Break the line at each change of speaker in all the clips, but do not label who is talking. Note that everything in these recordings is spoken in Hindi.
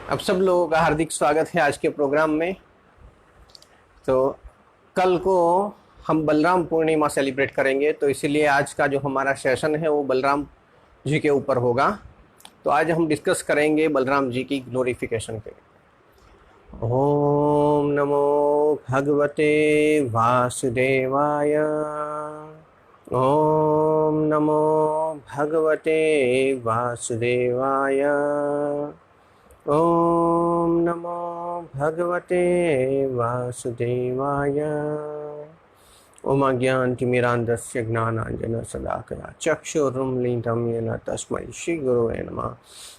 अब सब लोगों का हार्दिक स्वागत है आज के प्रोग्राम में। तो कल को हम बलराम पूर्णिमा सेलिब्रेट करेंगे, तो इसीलिए आज का जो हमारा सेशन है वो बलराम जी के ऊपर होगा। तो आज हम डिस्कस करेंगे बलराम जी की ग्लोरिफिकेशन के। ओम नमो भगवते वासुदेवाय। ओम नमो भगवते वासुदेवाय। ओम नमो भगवते वासुदेवाय। ओम अज्ञानतिमिरान्धस्य ज्ञानाञ्जनशलाकया चक्षुरुन्मीलितं येन तस्मै श्रीगुरवे नमः।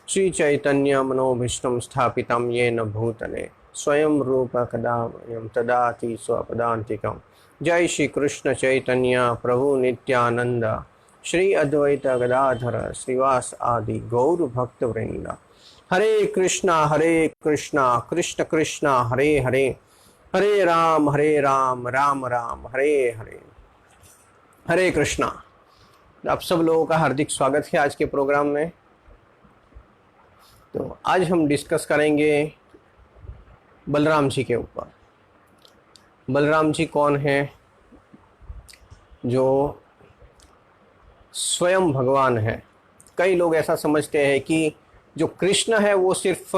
श्रीचैतन्यमनोभीष्टं स्थापितं येन भूतले स्वयं रूप कदा वयं तदाति स्वपदान्तिकं। जय श्री कृष्ण चैतन्य प्रभु नित्यानंद श्री अद्वैत गदाधर श्रीवास आदि गौर भक्त वृंद। हरे कृष्णा कृष्ण कृष्ण हरे हरे, हरे राम राम राम हरे हरे। हरे कृष्णा। आप सब लोगों का हार्दिक स्वागत है आज के प्रोग्राम में। तो आज हम डिस्कस करेंगे बलराम जी के ऊपर। बलराम जी कौन है? जो स्वयं भगवान है। कई लोग ऐसा समझते हैं कि जो कृष्ण है वो सिर्फ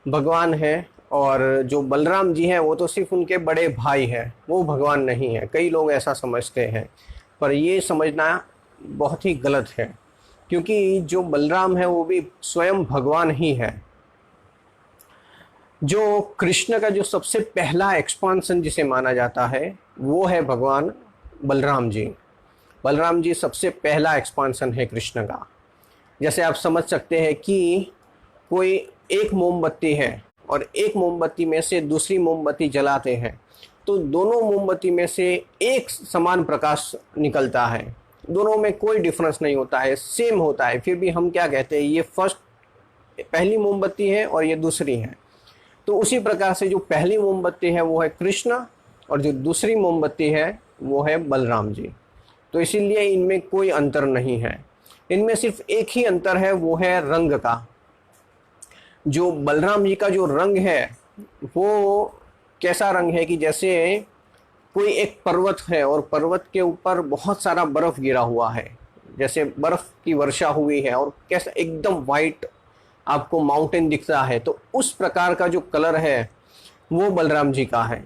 भगवान है और जो बलराम जी है वो तो सिर्फ उनके बड़े भाई है, वो भगवान नहीं है। कई लोग ऐसा समझते हैं, पर ये समझना बहुत ही गलत है, क्योंकि जो बलराम है वो भी स्वयं भगवान ही है। जो कृष्ण का जो सबसे पहला एक्सपांसन जिसे माना जाता है वो है भगवान बलराम जी। बलराम जी सबसे पहला एक्सपांसन है कृष्ण का। जैसे आप समझ सकते हैं कि कोई एक मोमबत्ती है और एक मोमबत्ती में से दूसरी मोमबत्ती जलाते हैं, तो दोनों मोमबत्ती में से एक समान प्रकाश निकलता है, दोनों में कोई डिफरेंस नहीं होता है, सेम होता है। फिर भी हम क्या कहते हैं, ये पहली मोमबत्ती है और ये दूसरी है। तो उसी प्रकार से जो पहली मोमबत्ती है वो है कृष्ण और जो दूसरी मोमबत्ती है वो है बलराम जी। तो इसीलिए इनमें कोई अंतर नहीं है। इनमें सिर्फ एक ही अंतर है, वो है रंग का। जो बलराम जी का जो रंग है वो कैसा रंग है कि जैसे कोई एक पर्वत है और पर्वत के ऊपर बहुत सारा बर्फ गिरा हुआ है, जैसे बर्फ की वर्षा हुई है और कैसा एकदम वाइट आपको माउंटेन दिखता है, तो उस प्रकार का जो कलर है वो बलराम जी का है।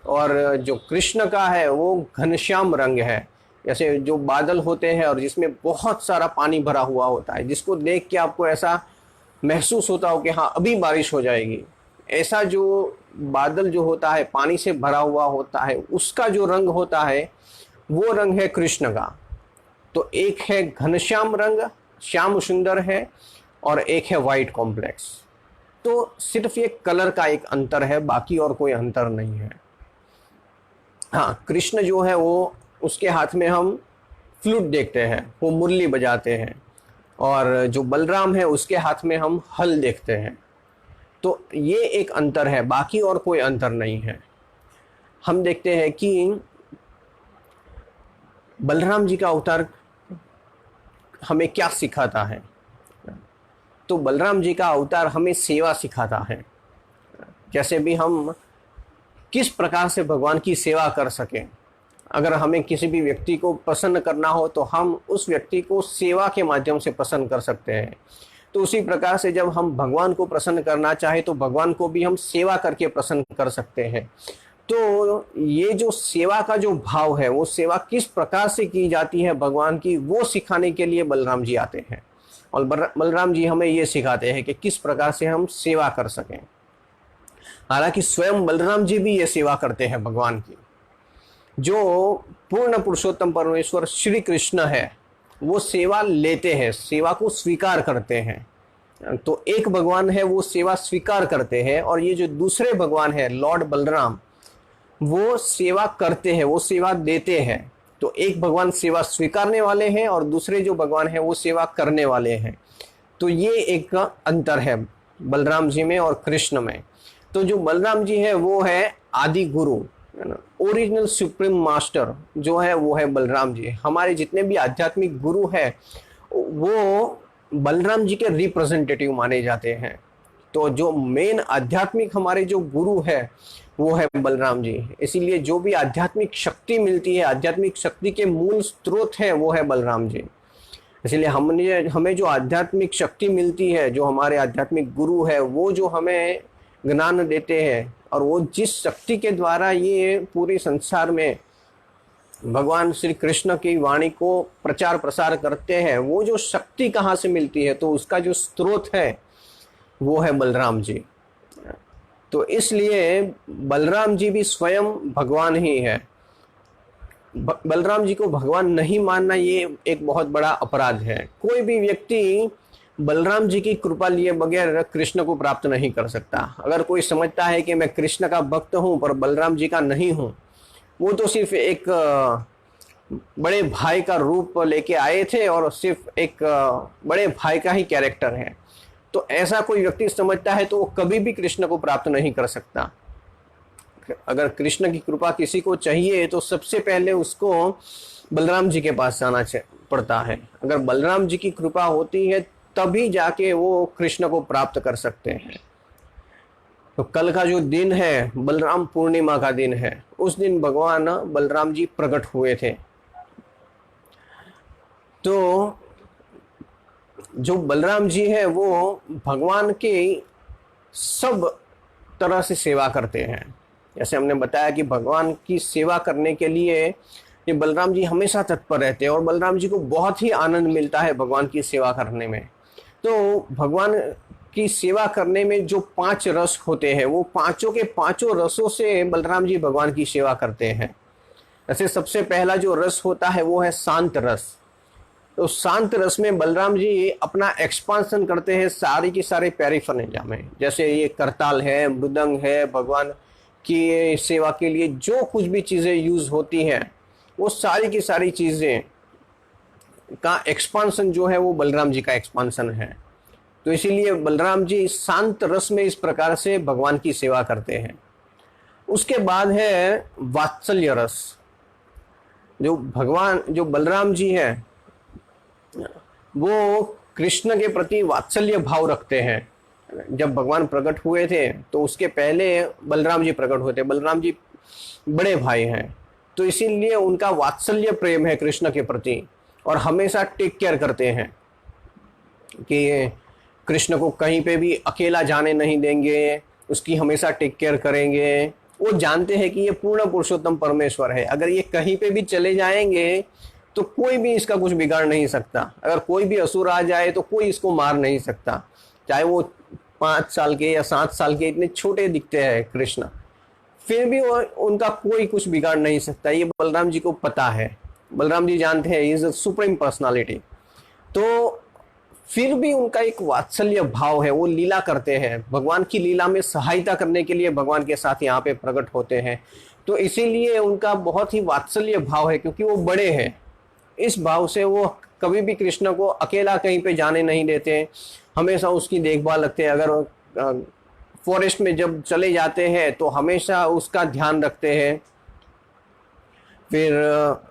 और जो कृष्ण का है वो घनश्याम रंग है, जैसे जो बादल होते हैं और जिसमें बहुत सारा पानी भरा हुआ होता है, जिसको देख के आपको ऐसा महसूस होता हो कि हाँ अभी बारिश हो जाएगी। ऐसा जो बादल जो होता है पानी से भरा हुआ होता है, उसका जो रंग होता है वो रंग है कृष्ण का। तो एक है घनश्याम रंग, श्याम सुंदर है, और एक है वाइट कॉम्प्लेक्स। तो सिर्फ ये कलर का एक अंतर है, बाकी और कोई अंतर नहीं है। हाँ, कृष्ण जो है वो उसके हाथ में हम फ्लूट देखते हैं, वो मुरली बजाते हैं, और जो बलराम है उसके हाथ में हम हल देखते हैं। तो ये एक अंतर है, बाकी और कोई अंतर नहीं है। हम देखते हैं कि बलराम जी का अवतार हमें क्या सिखाता है। तो बलराम जी का अवतार हमें सेवा सिखाता है। जैसे भी हम किस प्रकार से भगवान की सेवा कर सकें। अगर हमें किसी भी व्यक्ति को प्रसन्न करना हो तो हम उस व्यक्ति को सेवा के माध्यम से प्रसन्न कर सकते हैं। तो उसी प्रकार से जब हम भगवान को प्रसन्न करना चाहे तो भगवान को भी हम सेवा करके प्रसन्न कर सकते हैं। तो ये जो सेवा का जो भाव है, वो सेवा किस प्रकार से की जाती है भगवान की, वो सिखाने के लिए बलराम जी आते हैं। और बलराम जी हमें ये सिखाते हैं कि किस प्रकार से हम सेवा कर सकें। हालांकि स्वयं बलराम जी भी ये सेवा करते हैं भगवान की। जो पूर्ण पुरुषोत्तम परमेश्वर श्री कृष्ण है वो सेवा लेते हैं, सेवा को स्वीकार करते हैं। तो एक भगवान है वो सेवा स्वीकार करते हैं, और ये जो दूसरे भगवान है लॉर्ड बलराम, वो सेवा करते हैं, वो सेवा देते हैं। तो एक भगवान सेवा स्वीकारने वाले हैं और दूसरे जो भगवान है वो सेवा करने वाले हैं। तो ये एक अंतर है बलराम जी में और कृष्ण में। तो जो बलराम जी है वो है आदि गुरु, है ना, ओरिजिनल सुप्रीम मास्टर जो है वो है बलराम जी। हमारे जितने भी आध्यात्मिक गुरु हैं वो बलराम जी के रिप्रेजेंटेटिव माने जाते हैं। तो जो मेन आध्यात्मिक हमारे जो गुरु है वो है बलराम जी। इसीलिए जो भी आध्यात्मिक शक्ति मिलती है, आध्यात्मिक शक्ति के मूल स्रोत है वो है बलराम जी। इसलिए हमें जो आध्यात्मिक शक्ति मिलती है, जो हमारे आध्यात्मिक गुरु है, वो जो हमें ज्ञान देते हैं और वो जिस शक्ति के द्वारा ये पूरे संसार में भगवान श्री कृष्ण की वाणी को प्रचार प्रसार करते हैं, वो जो शक्ति कहाँ से मिलती है, तो उसका जो स्रोत है वो है बलराम जी। तो इसलिए बलराम जी भी स्वयं भगवान ही है। बलराम जी को भगवान नहीं मानना ये एक बहुत बड़ा अपराध है। कोई भी व्यक्ति बलराम जी की कृपा लिए बगैर कृष्ण को प्राप्त नहीं कर सकता। अगर कोई समझता है कि मैं कृष्ण का भक्त हूँ पर बलराम जी का नहीं हूँ, वो तो सिर्फ एक बड़े भाई का रूप लेके आए थे और सिर्फ एक बड़े भाई का ही कैरेक्टर है। तो ऐसा कोई व्यक्ति समझता है तो वो कभी भी कृष्ण को प्राप्त नहीं कर सकता। अगर कृष्ण की कृपा किसी को चाहिए तो सबसे पहले उसको बलराम जी के पास जाना पड़ता है। अगर बलराम जी की कृपा होती है तभी जाके वो कृष्ण को प्राप्त कर सकते हैं। तो कल का जो दिन है बलराम पूर्णिमा का दिन है, उस दिन भगवान बलराम जी प्रकट हुए थे। तो जो बलराम जी है वो भगवान की सब तरह से सेवा करते हैं। जैसे हमने बताया कि भगवान की सेवा करने के लिए ये बलराम जी हमेशा तत्पर रहते हैं और बलराम जी को बहुत ही आनंद मिलता है भगवान की सेवा करने में। तो भगवान की सेवा करने में जो 5 रस होते हैं, वो पांचों के पांचों रसों से बलराम जी भगवान की सेवा करते हैं। जैसे सबसे पहला जो रस होता है वो है शांत रस। तो शांत रस में बलराम जी अपना एक्सपांसन करते हैं सारी की सारे पैरिफर्नेलिया में। जैसे ये करताल है, मृदंग है, भगवान की सेवा के लिए जो कुछ भी चीज़ें यूज़ होती हैं, वो सारी की सारी चीज़ें का एक्सपांसन जो है वो बलराम जी का एक्सपांसन है। तो इसीलिए बलराम जी शांत रस में इस प्रकार से भगवान की सेवा करते हैं। उसके बाद है वात्सल्य रस। जो बलराम जी है वो कृष्ण के प्रति वात्सल्य भाव रखते हैं। जब भगवान प्रकट हुए थे तो उसके पहले बलराम जी प्रकट हुए थे। बलराम जी बड़े भाई हैं, तो इसीलिए उनका वात्सल्य प्रेम है कृष्ण के प्रति और हमेशा टेक केयर करते हैं कि कृष्ण को कहीं पे भी अकेला जाने नहीं देंगे, उसकी हमेशा टेक केयर करेंगे। वो जानते हैं कि ये पूर्ण पुरुषोत्तम परमेश्वर है, अगर ये कहीं पे भी चले जाएंगे तो कोई भी इसका कुछ बिगाड़ नहीं सकता। अगर कोई भी असुर आ जाए तो कोई इसको मार नहीं सकता, चाहे वो 5 साल के या 7 साल के इतने छोटे दिखते हैं कृष्ण, फिर भी उनका कोई कुछ बिगाड़ नहीं सकता। ये बलराम जी को पता है। बलराम जी जानते हैं इज अ सुप्रीम पर्सनालिटी। तो फिर भी उनका एक वात्सल्य भाव है, वो लीला करते हैं, भगवान की लीला में सहायता करने के लिए भगवान के साथ यहाँ पे प्रकट होते हैं। तो इसीलिए उनका बहुत ही वात्सल्य भाव है, क्योंकि वो बड़े हैं। इस भाव से वो कभी भी कृष्ण को अकेला कहीं पे जाने नहीं देते, हमेशा उसकी देखभाल रखते हैं। अगर फॉरेस्ट में जब चले जाते हैं तो हमेशा उसका ध्यान रखते हैं। फिर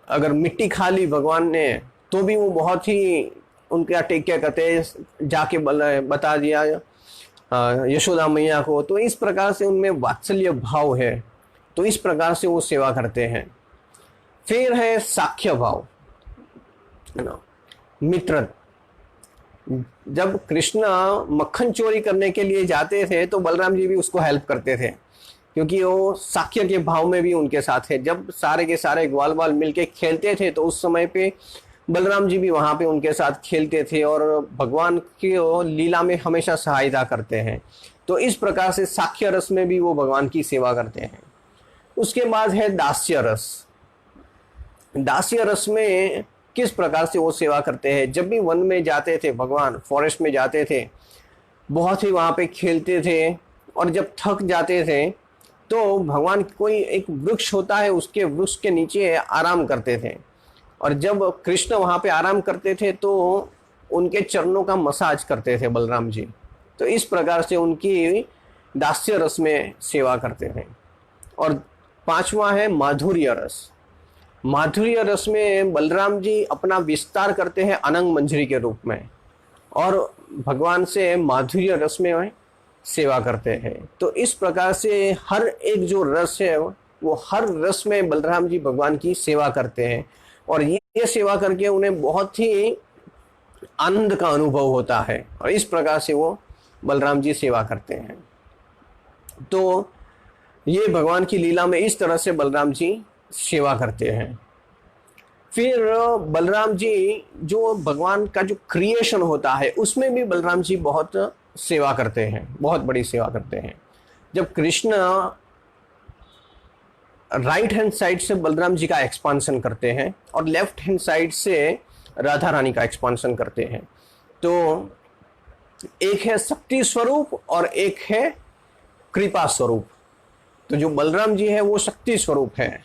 अगर मिट्टी खा ली भगवान ने तो भी वो बहुत ही उनका टेक केयर करते हैं, जाके बता दिया यशोदा मैया को। तो इस प्रकार से उनमें वात्सल्य भाव है, तो इस प्रकार से वो सेवा करते हैं। फिर है साख्य भाव, है ना, मित्र। जब कृष्ण मक्खन चोरी करने के लिए जाते थे तो बलराम जी भी उसको हेल्प करते थे, क्योंकि वो साख्य के भाव में भी उनके साथ है। जब सारे के सारे ग्वाल बाल मिलके खेलते थे तो उस समय पे बलराम जी भी वहाँ पे उनके साथ खेलते थे और भगवान की लीला में हमेशा सहायता करते हैं। तो इस प्रकार से साख्य रस में भी वो भगवान की सेवा करते हैं। उसके बाद है दास्य रस। दास्य रस में किस प्रकार से वो सेवा करते हैं, जब भी वन में जाते थे भगवान, फॉरेस्ट में जाते थे, बहुत ही वहाँ पे खेलते थे और जब थक जाते थे तो भगवान कोई एक वृक्ष होता है, उसके वृक्ष के नीचे आराम करते थे। और जब कृष्ण वहाँ पे आराम करते थे तो उनके चरणों का मसाज करते थे बलराम जी। तो इस प्रकार से उनकी दास्य रस में सेवा करते थे। और 5वां है माधुर्य रस। माधुर्य रस में बलराम जी अपना विस्तार करते हैं अनंग मंजरी के रूप में और भगवान से माधुर्य रस में सेवा करते हैं। तो इस प्रकार से हर एक जो रस है वो हर रस में बलराम जी भगवान की सेवा करते हैं, और ये सेवा करके उन्हें बहुत ही आनंद का अनुभव होता है, और इस प्रकार से वो बलराम जी सेवा करते हैं। तो ये भगवान की लीला में इस तरह से बलराम जी सेवा करते हैं। फिर बलराम जी जो भगवान का जो क्रिएशन होता है उसमें भी बलराम जी बहुत सेवा करते हैं, बहुत बड़ी सेवा करते हैं। जब कृष्ण राइट हैंड साइड से बलराम जी का एक्सपांसन करते हैं और लेफ्ट हैंड साइड से राधा रानी का एक्सपांसन करते हैं, तो एक है शक्ति स्वरूप और एक है कृपा स्वरूप। तो जो बलराम जी है वो शक्ति स्वरूप है,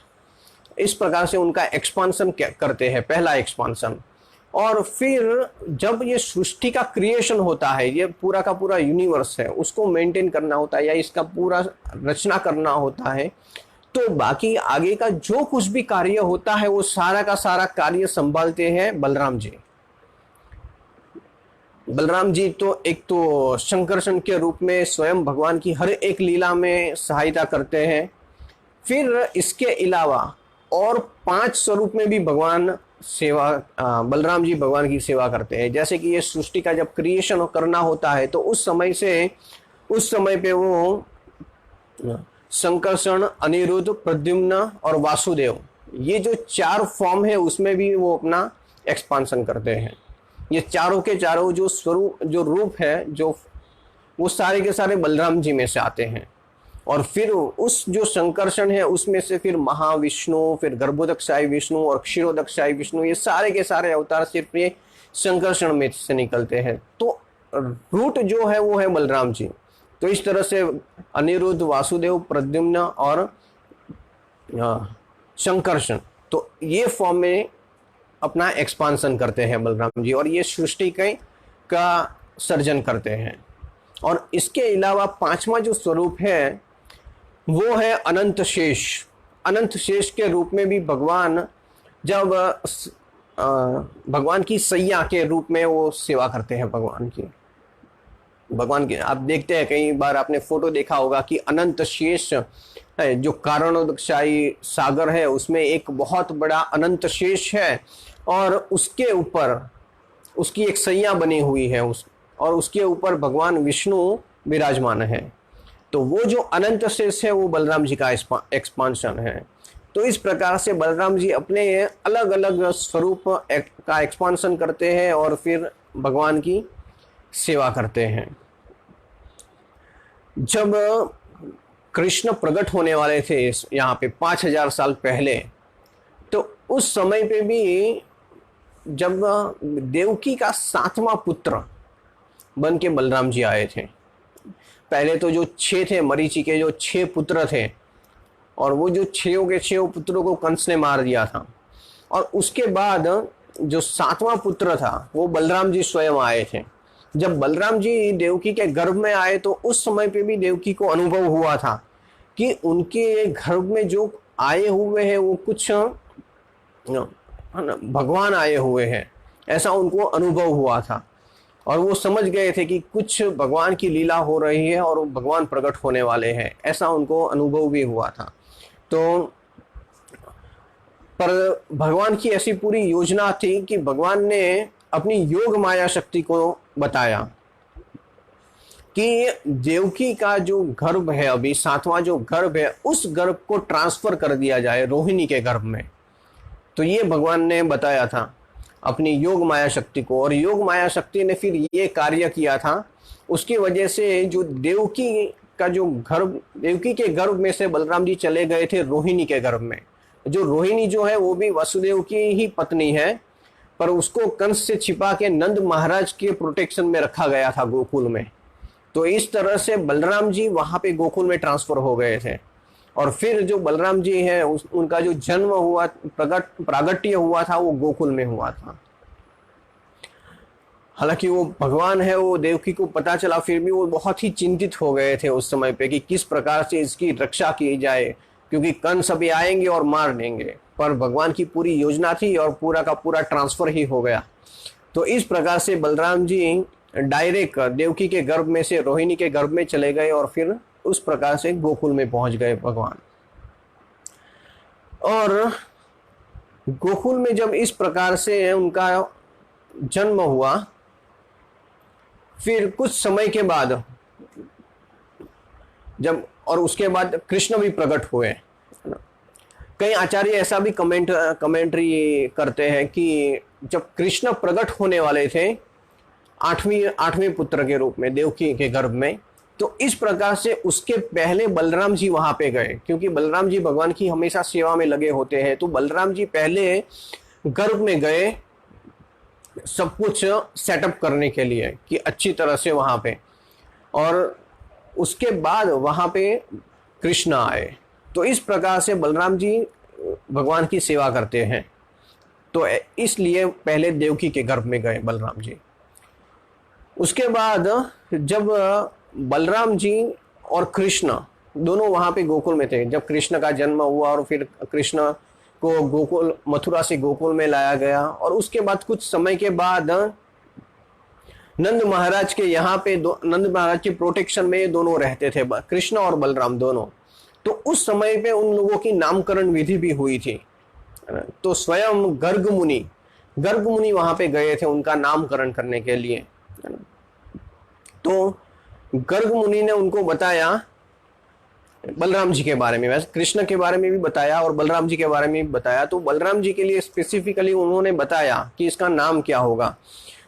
इस प्रकार से उनका एक्सपांसन करते हैं, पहला एक्सपांसन। और फिर जब ये सृष्टि का क्रिएशन होता है, ये पूरा का पूरा यूनिवर्स है, उसको मेंटेन करना होता है या इसका पूरा रचना करना होता है, तो बाकी आगे का जो कुछ भी कार्य होता है वो सारा का सारा कार्य संभालते हैं बलराम जी। बलराम जी तो एक तो शंकरषण के रूप में स्वयं भगवान की हर एक लीला में सहायता करते हैं। फिर इसके अलावा और 5 स्वरूप में भी भगवान सेवा बलराम जी भगवान की सेवा करते हैं। जैसे कि ये सृष्टि का जब क्रिएशन करना होता है तो उस समय पे वो शंकरषण, अनिरुद्ध, प्रद्युम्न और वासुदेव, ये जो 4 फॉर्म है उसमें भी वो अपना एक्सपांसन करते हैं। ये चारों के चारों जो स्वरूप, जो रूप है, जो वो सारे के सारे बलराम जी में से आते हैं। और फिर उस जो शंकरषण है उसमें से फिर महाविष्णु, फिर गर्भोदकशाही विष्णु और क्षीरोदकशाही विष्णु, ये सारे के सारे अवतार सिर्फ ये शंकरषण में से निकलते हैं। तो रूट जो है वो है बलराम जी। तो इस तरह से अनिरुद्ध, वासुदेव, प्रद्युम्न और शंकरषण, तो ये फॉर्म में अपना एक्सपांसन करते हैं बलराम जी, और ये सृष्टि का सर्जन करते हैं। और इसके अलावा 5वां जो स्वरूप है वो है अनंत शेष। अनंत शेष के रूप में भी भगवान जब भगवान की सैया के रूप में वो सेवा करते हैं भगवान की आप देखते हैं, कई बार आपने फोटो देखा होगा कि अनंत शेष है, जो कारणोदकशाही सागर है उसमें एक बहुत बड़ा अनंत शेष है, और उसके ऊपर उसकी एक सैया बनी हुई है और उसके ऊपर भगवान विष्णु विराजमान है। तो वो जो अनंत शेष है वो बलराम जी का एक्सपांशन है। तो इस प्रकार से बलराम जी अपने अलग अलग स्वरूप का एक्सपांशन करते हैं और फिर भगवान की सेवा करते हैं। जब कृष्ण प्रकट होने वाले थे यहाँ पे 5000 साल पहले, तो उस समय पे भी जब देवकी का 7वां पुत्र बन के बलराम जी आए थे, पहले तो जो 6 थे, मरीचि के जो 6 पुत्र थे, और वो जो 6 के 6 पुत्रों को कंस ने मार दिया था, और उसके बाद जो 7वां पुत्र था वो बलराम जी स्वयं आए थे। जब बलराम जी देवकी के गर्भ में आए तो उस समय पे भी देवकी को अनुभव हुआ था कि उनके गर्भ में जो आए हुए हैं वो कुछ भगवान आए हुए हैं, ऐसा उनको अनुभव हुआ था। और वो समझ गए थे कि कुछ भगवान की लीला हो रही है और भगवान प्रकट होने वाले हैं, ऐसा उनको अनुभव भी हुआ था। तो पर भगवान की ऐसी पूरी योजना थी कि भगवान ने अपनी योग माया शक्ति को बताया कि देवकी का जो गर्भ है, अभी 7वां जो गर्भ है, उस गर्भ को ट्रांसफर कर दिया जाए रोहिणी के गर्भ में। तो ये भगवान ने बताया था अपनी योग माया शक्ति को, और योग माया शक्ति ने फिर ये कार्य किया था। उसकी वजह से जो देवकी का जो गर्भ, देवकी के गर्भ में से बलराम जी चले गए थे रोहिणी के गर्भ में। जो रोहिणी जो है वो भी वसुदेव की ही पत्नी है, पर उसको कंस से छिपा के नंद महाराज के प्रोटेक्शन में रखा गया था गोकुल में। तो इस तरह से बलराम जी वहां पे गोकुल में ट्रांसफर हो गए थे। और फिर जो बलराम जी है उनका जो जन्म हुआ, प्रागट्य हुआ था, वो गोकुल में हुआ था। हालांकि वो भगवान है, वो देवकी को पता चला, फिर भी वो बहुत ही चिंतित हो गए थे उस समय पे कि किस प्रकार से इसकी रक्षा की जाए, क्योंकि कंस अभी आएंगे और मार देंगे। पर भगवान की पूरी योजना थी और पूरा का पूरा ट्रांसफर ही हो गया। तो इस प्रकार से बलराम जी डायरेक्ट देवकी के गर्भ में से रोहिणी के गर्भ में चले गए और फिर उस प्रकार से गोकुल में पहुंच गए भगवान। और गोकुल में जब इस प्रकार से उनका जन्म हुआ, फिर कुछ समय के बाद जब, और उसके बाद कृष्ण भी प्रकट हुए। कई आचार्य ऐसा भी कमेंट्री करते हैं कि जब कृष्ण प्रकट होने वाले थे आठवें पुत्र के रूप में देवकी के गर्भ में, तो इस प्रकार से उसके पहले बलराम जी वहां पे गए, क्योंकि बलराम जी भगवान की हमेशा सेवा में लगे होते हैं। तो बलराम जी पहले गर्भ में गए सब कुछ सेटअप करने के लिए कि अच्छी तरह से वहां पे, और उसके बाद वहां पे कृष्ण आए। तो इस प्रकार से बलराम जी भगवान की सेवा करते हैं, तो इसलिए पहले देवकी के गर्भ में गए बलराम जी। उसके बाद जब बलराम जी और कृष्ण दोनों वहां पे गोकुल में थे, जब कृष्ण का जन्म हुआ और फिर कृष्ण को गोकुल, मथुरा से गोकुल में लाया गया, और उसके बाद कुछ समय के बाद नंद महाराज के यहाँ पे नंद महाराज के प्रोटेक्शन में ये दोनों रहते थे, कृष्ण और बलराम दोनों। तो उस समय पे उन लोगों की नामकरण विधि भी हुई थी। तो स्वयं गर्ग मुनि वहां पे गए थे उनका नामकरण करने के लिए। तो गर्ग मुनि ने उनको बताया बलराम जी के बारे में, वैसे कृष्ण के बारे में भी बताया और बलराम जी के बारे में भी बताया। तो बलराम जी के लिए स्पेसिफिकली उन्होंने बताया कि इसका नाम क्या होगा।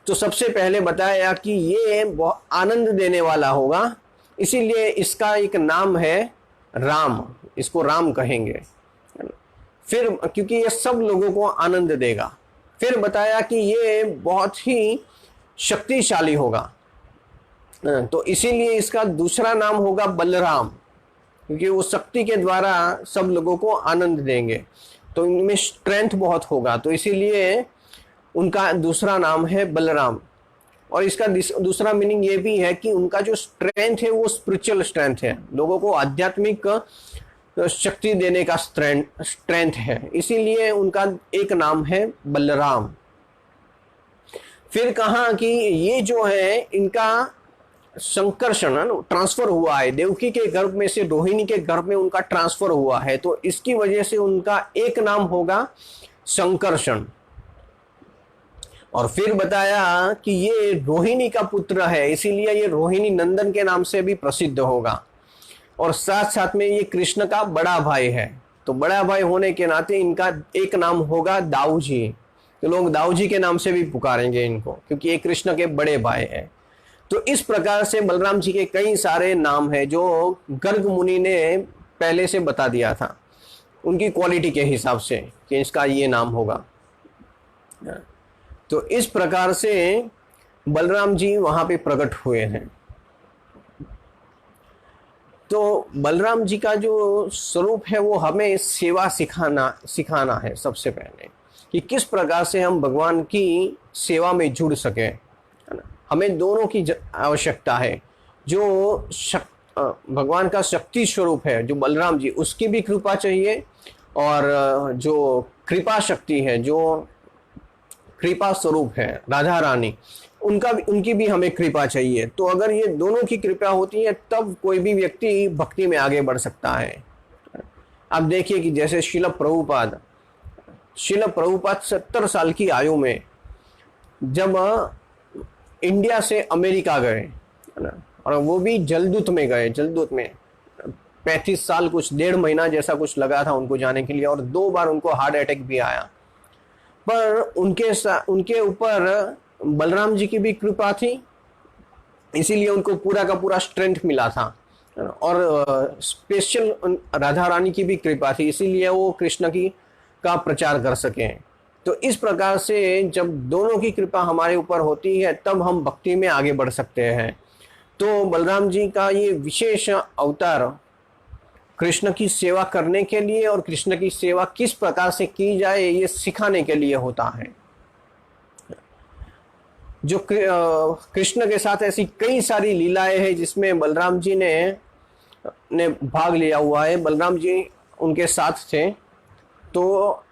तो सबसे पहले बताया कि ये बहुत आनंद देने वाला होगा, इसीलिए इसका एक नाम है राम, इसको राम कहेंगे। फिर क्योंकि ये सब लोगों को आनंद देगा। फिर बताया कि ये बहुत ही शक्तिशाली होगा, तो इसीलिए इसका दूसरा नाम होगा बलराम, क्योंकि वो शक्ति के द्वारा सब लोगों को आनंद देंगे, तो इनमें स्ट्रेंथ बहुत होगा, तो इसीलिए उनका दूसरा नाम है बलराम। और इसका दूसरा मीनिंग ये भी है कि उनका जो स्ट्रेंथ है वो स्पिरिचुअल स्ट्रेंथ है, लोगों को आध्यात्मिक शक्ति देने का स्ट्रेंथ है, इसीलिए उनका एक नाम है बलराम। फिर कहा कि ये जो है इनका संकर्षण ट्रांसफर हुआ है, देवकी के गर्भ में से रोहिणी के गर्भ में उनका ट्रांसफर हुआ है, तो इसकी वजह से उनका एक नाम होगा संकर्षण। और फिर बताया कि ये रोहिणी का पुत्र है, इसीलिए ये रोहिणी नंदन के नाम से भी प्रसिद्ध होगा। और साथ साथ में ये कृष्ण का बड़ा भाई है, तो बड़ा भाई होने के नाते इनका एक नाम होगा दाऊजी, तो लोग दाऊजी के नाम से भी पुकारेंगे इनको, क्योंकि ये कृष्ण के बड़े भाई है। तो इस प्रकार से बलराम जी के कई सारे नाम हैं जो गर्ग मुनि ने पहले से बता दिया था उनकी क्वालिटी के हिसाब से कि इसका ये नाम होगा। तो इस प्रकार से बलराम जी वहां पे प्रकट हुए हैं। तो बलराम जी का जो स्वरूप है वो हमें सेवा सिखाना है सबसे पहले, कि किस प्रकार से हम भगवान की सेवा में जुड़ सके। हमें दोनों की आवश्यकता है, जो भगवान का शक्ति स्वरूप है जो बलराम जी, उसकी भी कृपा चाहिए, और जो कृपा शक्ति है, जो कृपा स्वरूप है राधा रानी, उनकी भी हमें कृपा चाहिए। तो अगर ये दोनों की कृपा होती है तब कोई भी व्यक्ति भक्ति में आगे बढ़ सकता है। आप देखिए कि जैसे शिल प्रभुपाद 70 साल की आयु में जब इंडिया से अमेरिका गए, है ना, और वो भी जलदूत में गए, जलदूत में 35 साल कुछ 1.5 महीना जैसा कुछ लगा था उनको जाने के लिए, और 2 बार उनको हार्ट अटैक भी आया, पर उनके ऊपर बलराम जी की भी कृपा थी, इसीलिए उनको पूरा का पूरा स्ट्रेंथ मिला था, और स्पेशल राधा रानी की भी कृपा थी, इसीलिए वो कृष्ण का प्रचार कर सके। तो इस प्रकार से जब दोनों की कृपा हमारे ऊपर होती है तब हम भक्ति में आगे बढ़ सकते हैं। तो बलराम जी का ये विशेष अवतार कृष्ण की सेवा करने के लिए और कृष्ण की सेवा किस प्रकार से की जाए ये सिखाने के लिए होता है। जो कृष्ण के साथ ऐसी कई सारी लीलाएं हैं जिसमें बलराम जी ने भाग लिया हुआ है, बलराम जी उनके साथ थे। तो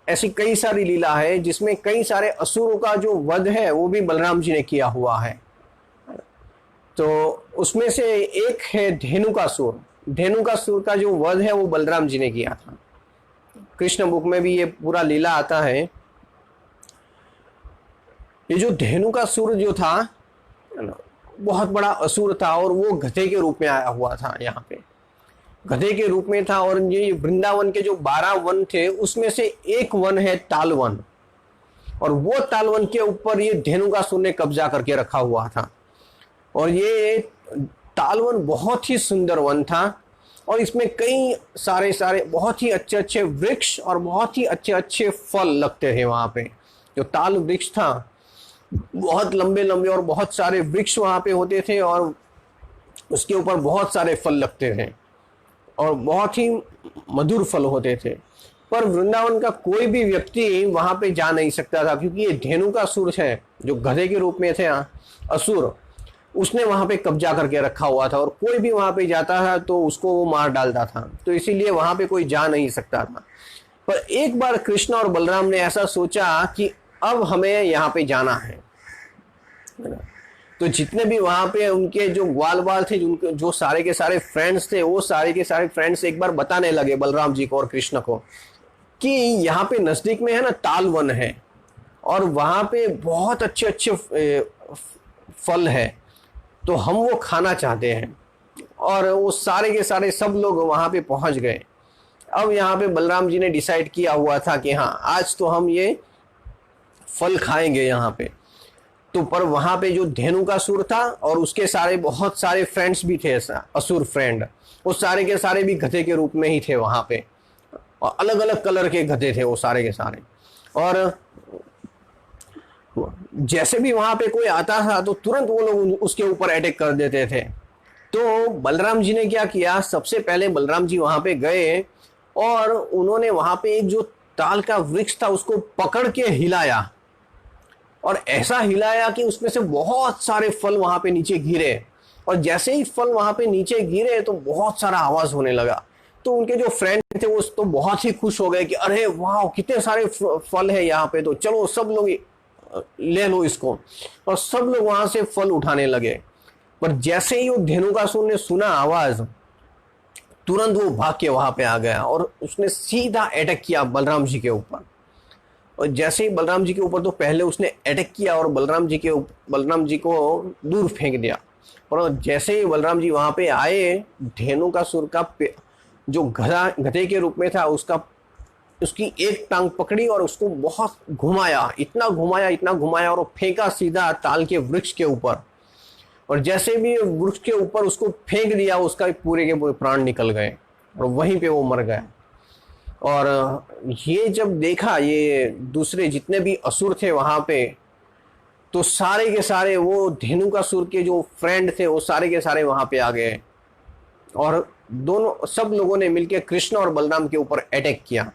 ऐसी कई सारी लीला है जिसमें कई सारे असुरों का जो वध है वो भी बलराम जी ने किया हुआ है। तो उसमें से एक है धेनुकासुर। धेनुकासुर का जो वध है वो बलराम जी ने किया था। कृष्ण बुक में भी ये पूरा लीला आता है। ये जो धेनुकासुर जो था बहुत बड़ा असुर था और वो गधे के रूप में आया हुआ था, यहाँ पे गधे के रूप में था। और ये वृंदावन के जो 12 वन थे उसमें से एक वन है तालवन, और वो तालवन के ऊपर ये धेनुकासुर ने कब्जा करके रखा हुआ था। और ये तालवन बहुत ही सुंदर वन था और इसमें कई सारे बहुत ही अच्छे अच्छे वृक्ष और बहुत ही अच्छे अच्छे फल लगते थे वहाँ पे। जो ताल वृक्ष था बहुत लंबे लंबे और बहुत सारे वृक्ष वहाँ पे होते थे और उसके ऊपर बहुत सारे फल लगते थे और बहुत ही मधुर फल होते थे। पर वृंदावन का कोई भी व्यक्ति वहां पे जा नहीं सकता था, क्योंकि ये धेनुकासुर है जो गधे के रूप में थे असुर, उसने वहां पे कब्जा करके रखा हुआ था और कोई भी वहां पे जाता था तो उसको वो मार डालता था। तो इसीलिए वहां पे कोई जा नहीं सकता था। पर एक बार कृष्ण और बलराम ने ऐसा सोचा कि अब हमें यहाँ पे जाना है। तो जितने भी वहां पे उनके जो ग्वाल बाल थे, जो सारे के सारे फ्रेंड्स थे, वो सारे के सारे फ्रेंड्स एक बार बताने लगे बलराम जी को और कृष्ण को कि यहाँ पे नजदीक में है ना तालवन है और वहां पे बहुत अच्छे अच्छे फल है, तो हम वो खाना चाहते हैं। और वो सारे के सारे सब लोग वहां पे पहुंच गए। अब यहाँ पे बलराम जी ने डिसाइड किया हुआ था कि हाँ आज तो हम ये फल खाएंगे यहाँ पे। तो पर वहां पे जो धेनुकासुर था और उसके सारे बहुत सारे फ्रेंड्स भी थे, असुर फ्रेंड, वो सारे के सारे भी गधे के रूप में ही थे वहां पे, और अलग अलग कलर के गधे थे वो सारे के सारे। और जैसे भी वहां पे कोई आता था तो तुरंत वो लोग उसके ऊपर अटैक कर देते थे। तो बलराम जी ने क्या किया, सबसे पहले बलराम जी वहां पे गए और उन्होंने वहां पे एक जो ताल का वृक्ष था उसको पकड़ के हिलाया, और ऐसा हिलाया कि उसमें से बहुत सारे फल वहां पे नीचे गिरे। और जैसे ही फल वहां पे नीचे गिरे तो बहुत सारा आवाज होने लगा। तो उनके जो फ्रेंड थे वो तो बहुत ही खुश हो गए कि अरे वाह कितने सारे फल है यहाँ पे, तो चलो सब लोग ले लो इसको। और सब लोग वहां से फल उठाने लगे। पर जैसे ही वो धेनुकासुर ने सुना आवाज, तुरंत वो भाग के वहां पे आ गया और उसने सीधा अटैक किया बलराम जी के ऊपर। और जैसे ही बलराम जी के ऊपर, तो पहले उसने अटैक किया और बलराम जी को दूर फेंक दिया। और जैसे ही बलराम जी वहां पे आए, धेनुकासुर का जो गधे के रूप में था उसकी एक टांग पकड़ी और उसको बहुत घुमाया, इतना घुमाया और फेंका सीधा ताल के वृक्ष के ऊपर। और जैसे भी वृक्ष के ऊपर उसको फेंक दिया, उसका पूरे के पूरे प्राण निकल गए और वहीं पे वो मर गया। और ये जब देखा ये दूसरे जितने भी असुर थे वहां पे, तो सारे के सारे वो धेनुकासुर के जो फ्रेंड थे वो सारे के सारे वहां पे आ गए और सब लोगों ने मिलकर कृष्ण और बलराम के ऊपर अटैक किया।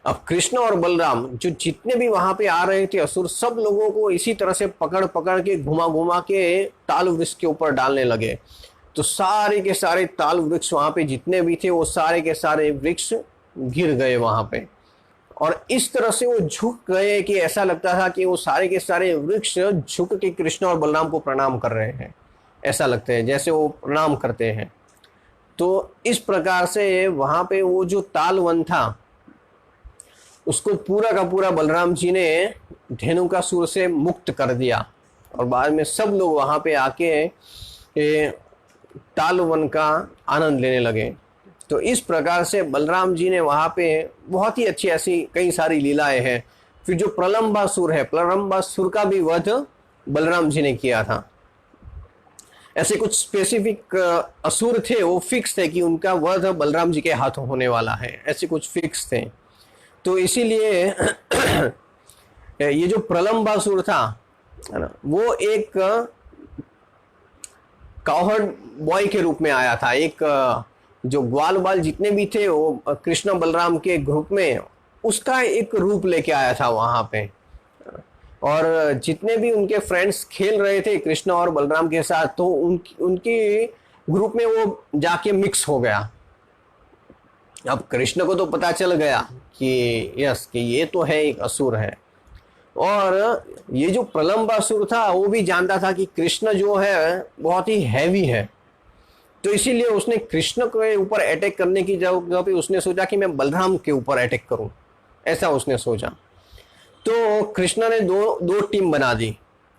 अब कृष्ण और बलराम जो जितने भी वहां पे आ रहे थे असुर, सब लोगों को इसी तरह से पकड़ पकड़ के घुमा के ताल वृक्ष के ऊपर डालने लगे। तो सारे के सारे ताल वृक्ष वहां पे जितने भी थे वो सारे के सारे वृक्ष गिर गए वहां पे। और इस तरह से वो झुक गए कि ऐसा लगता था कि वो सारे के सारे वृक्ष झुक के कृष्ण और बलराम को प्रणाम कर रहे हैं, ऐसा लगता है जैसे वो प्रणाम करते हैं। तो इस प्रकार से वहां पे वो जो ताल वन था उसको पूरा का पूरा बलराम जी ने धेनुकासुर से मुक्त कर दिया और बाद में सब लोग वहां पे आके ताल वन का आनंद लेने लगे। तो इस प्रकार से बलराम जी ने वहां पे बहुत ही अच्छी ऐसी कई सारी लीलाएं हैं। फिर जो प्रलंबासुर है, प्रलंबासुर का भी वध बलराम जी ने किया था। ऐसे कुछ स्पेसिफिक असुर थे, वो फिक्स थे कि उनका वध बलराम जी के हाथों होने वाला है, ऐसे कुछ फिक्स थे। तो इसीलिए ये जो प्रलंबासुर था वो एक काउहर्ड बॉय के रूप में आया था। एक जो ग्वाल बाल जितने भी थे वो कृष्ण बलराम के ग्रुप में, उसका एक रूप लेके आया था वहां पे। और जितने भी उनके फ्रेंड्स खेल रहे थे कृष्ण और बलराम के साथ, तो उनके ग्रुप में वो जाके मिक्स हो गया। अब कृष्ण को तो पता चल गया कि यस कि ये तो है एक असुर है। और ये जो प्रलंबासुर था वो भी जानता था कि कृष्ण जो है बहुत ही हैवी है, तो इसीलिए उसने कृष्ण के ऊपर अटैक करने की जगह पे उसने सोचा कि मैं बलराम के ऊपर अटैक करूं, ऐसा उसने सोचा। तो कृष्ण ने दो दो टीम बना दी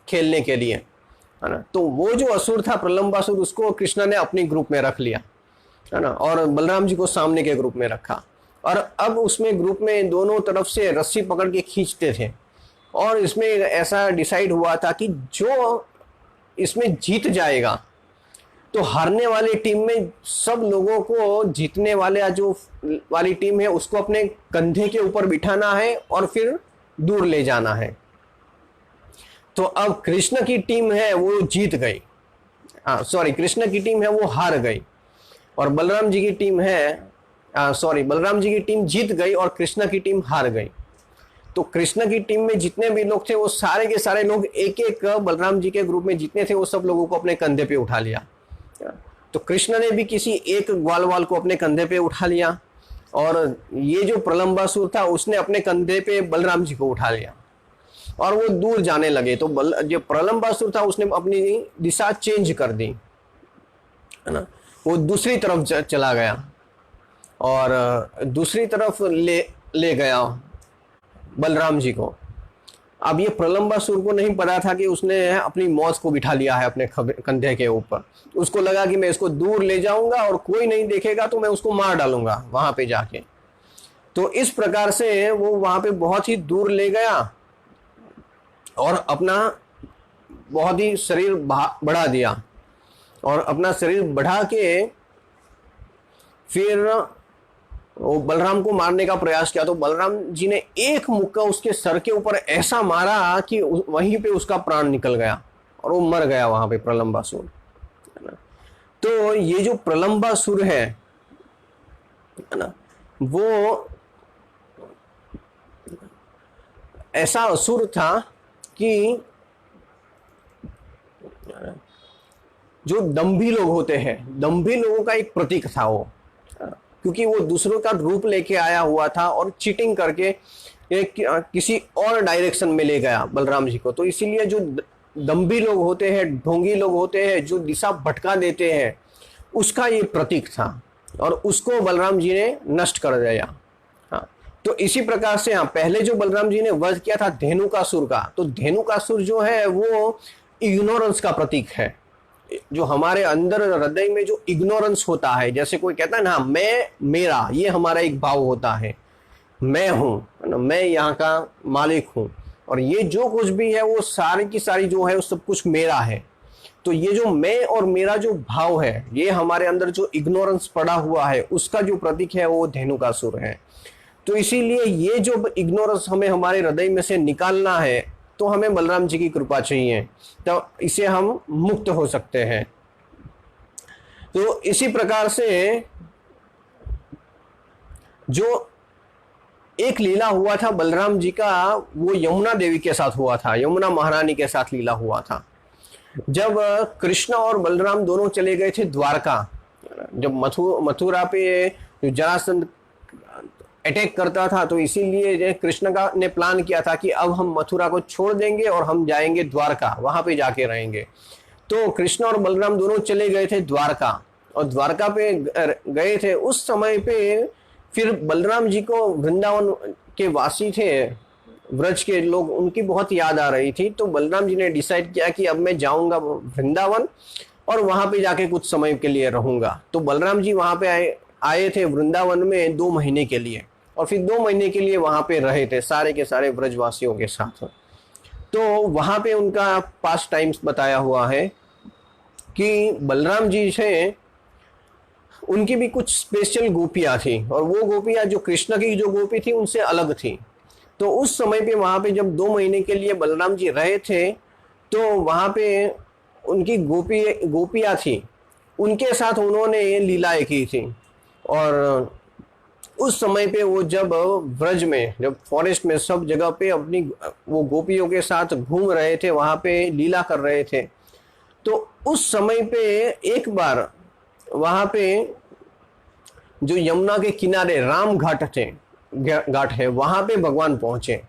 खेलने के लिए, है ना। तो वो जो असुर था प्रलंबासुर, उसको कृष्ण ने अपनी ग्रुप में रख लिया, है ना, और बलराम जी को सामने के ग्रुप में रखा। और अब उसमें ग्रुप में दोनों तरफ से रस्सी पकड़ के खींचते थे, और इसमें ऐसा डिसाइड हुआ था कि जो इसमें जीत जाएगा तो हारने वाली टीम में सब लोगों को जीतने वाले जो वाली टीम है उसको अपने कंधे के ऊपर बिठाना है और फिर दूर ले जाना है। तो अब कृष्ण की टीम है वो जीत गई, सॉरी, कृष्ण की टीम है वो हार गई, और बलराम जी की टीम है बलराम जी की टीम जीत गई और कृष्ण की टीम हार गई। तो कृष्ण की टीम में जितने भी लोग थे वो सारे के सारे लोग एक एक बलराम जी के ग्रुप में जितने थे वो सब लोगों को अपने कंधे पे उठा लिया। तो कृष्ण ने भी किसी एक ग्वाल वाल को अपने कंधे पे उठा लिया, और ये जो प्रलंबासुर था उसने अपने कंधे पे बलराम जी को उठा लिया, और वो दूर जाने लगे। तो जो प्रलंबासुर था उसने अपनी दिशा चेंज कर दी, है ना, वो दूसरी तरफ चला गया और दूसरी तरफ ले गया बलराम जी को। अब ये प्रलंबासुर को नहीं पता था कि उसने अपनी मौत को बिठा लिया है अपने कंधे के ऊपर। उसको लगा कि मैं इसको दूर ले जाऊंगा और कोई नहीं देखेगा तो मैं उसको मार डालूंगा वहां पे जाके। तो इस प्रकार से वो वहां पे बहुत ही दूर ले गया और अपना बहुत ही शरीर बढ़ा दिया, और अपना शरीर बढ़ा के फिर वो बलराम को मारने का प्रयास किया। तो बलराम जी ने एक मुक्का उसके सर के ऊपर ऐसा मारा कि वहीं पे उसका प्राण निकल गया और वो मर गया वहां पे प्रलंबासुर। तो ये जो प्रलंबासुर है ना, वो ऐसा असुर था कि जो दंभी लोग होते हैं, दंभी लोगों का एक प्रतीक था वो, क्योंकि वो दूसरों का रूप लेके आया हुआ था और चीटिंग करके किसी और डायरेक्शन में ले गया बलराम जी को। तो इसीलिए जो दंभी लोग होते हैं, ढोंगी लोग होते हैं, जो दिशा भटका देते हैं, उसका ये प्रतीक था, और उसको बलराम जी ने नष्ट कर दिया। हाँ, तो इसी प्रकार से पहले जो बलराम जी ने वध किया था धेनुकासुर का, तो धेनुकासुर जो है वो इग्नोरेंस का प्रतीक है। जो हमारे अंदर हृदय में जो इग्नोरेंस होता है, जैसे कोई कहता है ना मैं मेरा, ये हमारा एक भाव होता है, मैं हूं, है ना, मैं यहाँ का मालिक हूं, और ये जो कुछ भी है वो सारी की सारी जो है वो सब कुछ मेरा है। तो ये जो मैं और मेरा जो भाव है, ये हमारे अंदर जो इग्नोरेंस पड़ा हुआ है, उसका जो प्रतीक है वो धेनुकासुर है। तो इसीलिए ये जो इग्नोरेंस हमें हमारे हृदय में से निकालना है, तो हमें बलराम जी की कृपा चाहिए, तो इसे हम मुक्त हो सकते हैं। तो इसी प्रकार से जो एक लीला हुआ था बलराम जी का, वो यमुना देवी के साथ हुआ था, यमुना महारानी के साथ लीला हुआ था। जब कृष्ण और बलराम दोनों चले गए थे द्वारका, जब मथुरा पे जरासंध अटैक करता था, तो इसीलिए कृष्ण का ने प्लान किया था कि अब हम मथुरा को छोड़ देंगे और हम जाएंगे द्वारका, वहां पे जाके रहेंगे। तो कृष्ण और बलराम दोनों चले गए थे द्वारका, और द्वारका पे गए थे। उस समय पे फिर बलराम जी को वृंदावन के वासी थे, व्रज के लोग, उनकी बहुत याद आ रही थी। तो बलराम जी ने डिसाइड किया कि अब मैं जाऊंगा वृंदावन और वहां पे जाके कुछ समय के लिए रहूंगा। तो बलराम जी वहां पे आए थे वृंदावन में 2 महीने के लिए, और फिर 2 महीने के लिए वहां पे रहे थे सारे के सारे ब्रजवासियों के साथ। तो वहां पे उनका पास्ट टाइम्स बताया हुआ है कि बलराम जी से उनकी भी कुछ स्पेशल गोपियां थी, और वो गोपियां जो कृष्ण की जो गोपी थी उनसे अलग थी। तो उस समय पे वहां पे जब 2 महीने के लिए बलराम जी रहे थे, तो वहां पे उनकी गोपियां थी, उनके साथ उन्होंने लीलाएं की थी। और उस समय पे वो जब व्रज में, जब फॉरेस्ट में सब जगह पे अपनी वो गोपियों के साथ घूम रहे थे, वहां पे लीला कर रहे थे, तो उस समय पे एक बार वहां पे जो यमुना के किनारे राम घाट है, वहां पे भगवान पहुंचे,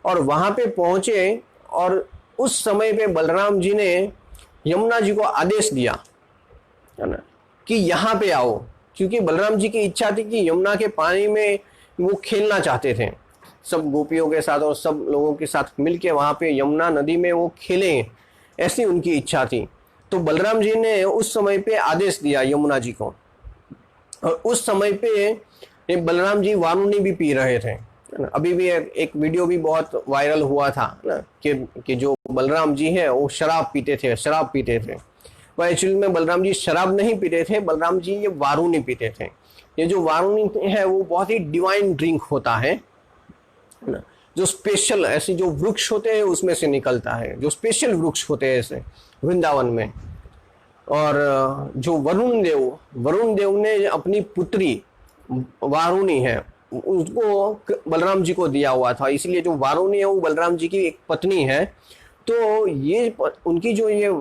और वहां पे पहुंचे और उस समय पे बलराम जी ने यमुना जी को आदेश दिया, है ना, कि यहाँ पे आओ, क्योंकि बलराम जी की इच्छा थी कि यमुना के पानी में वो खेलना चाहते थे सब गोपियों के साथ और सब लोगों के साथ मिलके वहां पे यमुना नदी में वो खेलें, ऐसी उनकी इच्छा थी। तो बलराम जी ने उस समय पे आदेश दिया यमुना जी को, और उस समय पे बलराम जी वारुणी भी पी रहे थे। अभी भी एक वीडियो भी बहुत वायरल हुआ था ना, कि जो बलराम जी है वो शराब पीते थे। वो एक्चुअली में बलराम जी शराब नहीं पीते थे, बलराम जी ये वारुणी पीते थे। ये जो वारुणी है वो बहुत ही डिवाइन ड्रिंक होता है ना, जो स्पेशल ऐसे जो वृक्ष होते हैं उसमें से निकलता है, जो स्पेशल वृक्ष होते हैं ऐसे वृंदावन में। और जो वरुण देव ने अपनी पुत्री वारुणी है उसको बलराम जी को दिया हुआ था, इसलिए जो वारुणी है वो बलराम जी की एक पत्नी है। तो ये उनकी जो ये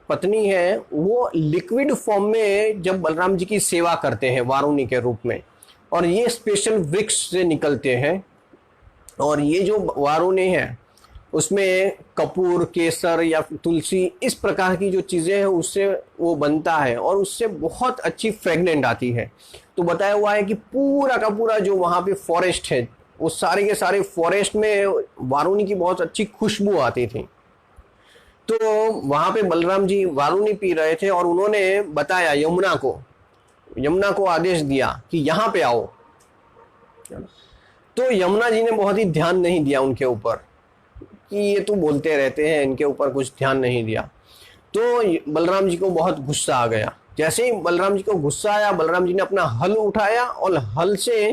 पत्नी है वो लिक्विड फॉर्म में जब बलराम जी की सेवा करते हैं वारुणी के रूप में, और ये स्पेशल वृक्ष से निकलते हैं। और ये जो वारुणी है उसमें कपूर, केसर या तुलसी इस प्रकार की जो चीज़ें हैं उससे वो बनता है, और उससे बहुत अच्छी फ्रेगनेंट आती है। तो बताया हुआ है कि पूरा का पूरा जो वहाँ पे फॉरेस्ट है वो सारे के सारे फॉरेस्ट में वारुणी की बहुत अच्छी खुशबू आती थी। तो वहाँ पे बलराम जी वारुणी पी रहे थे और उन्होंने बताया यमुना को आदेश दिया कि यहाँ पे आओ। तो यमुना जी ने बहुत ही ध्यान नहीं दिया उनके ऊपर, कि ये तो बोलते रहते हैं, इनके ऊपर कुछ ध्यान नहीं दिया। तो बलराम जी को बहुत गुस्सा आ गया। जैसे ही बलराम जी को गुस्सा आया, बलराम जी ने अपना हल उठाया और हल से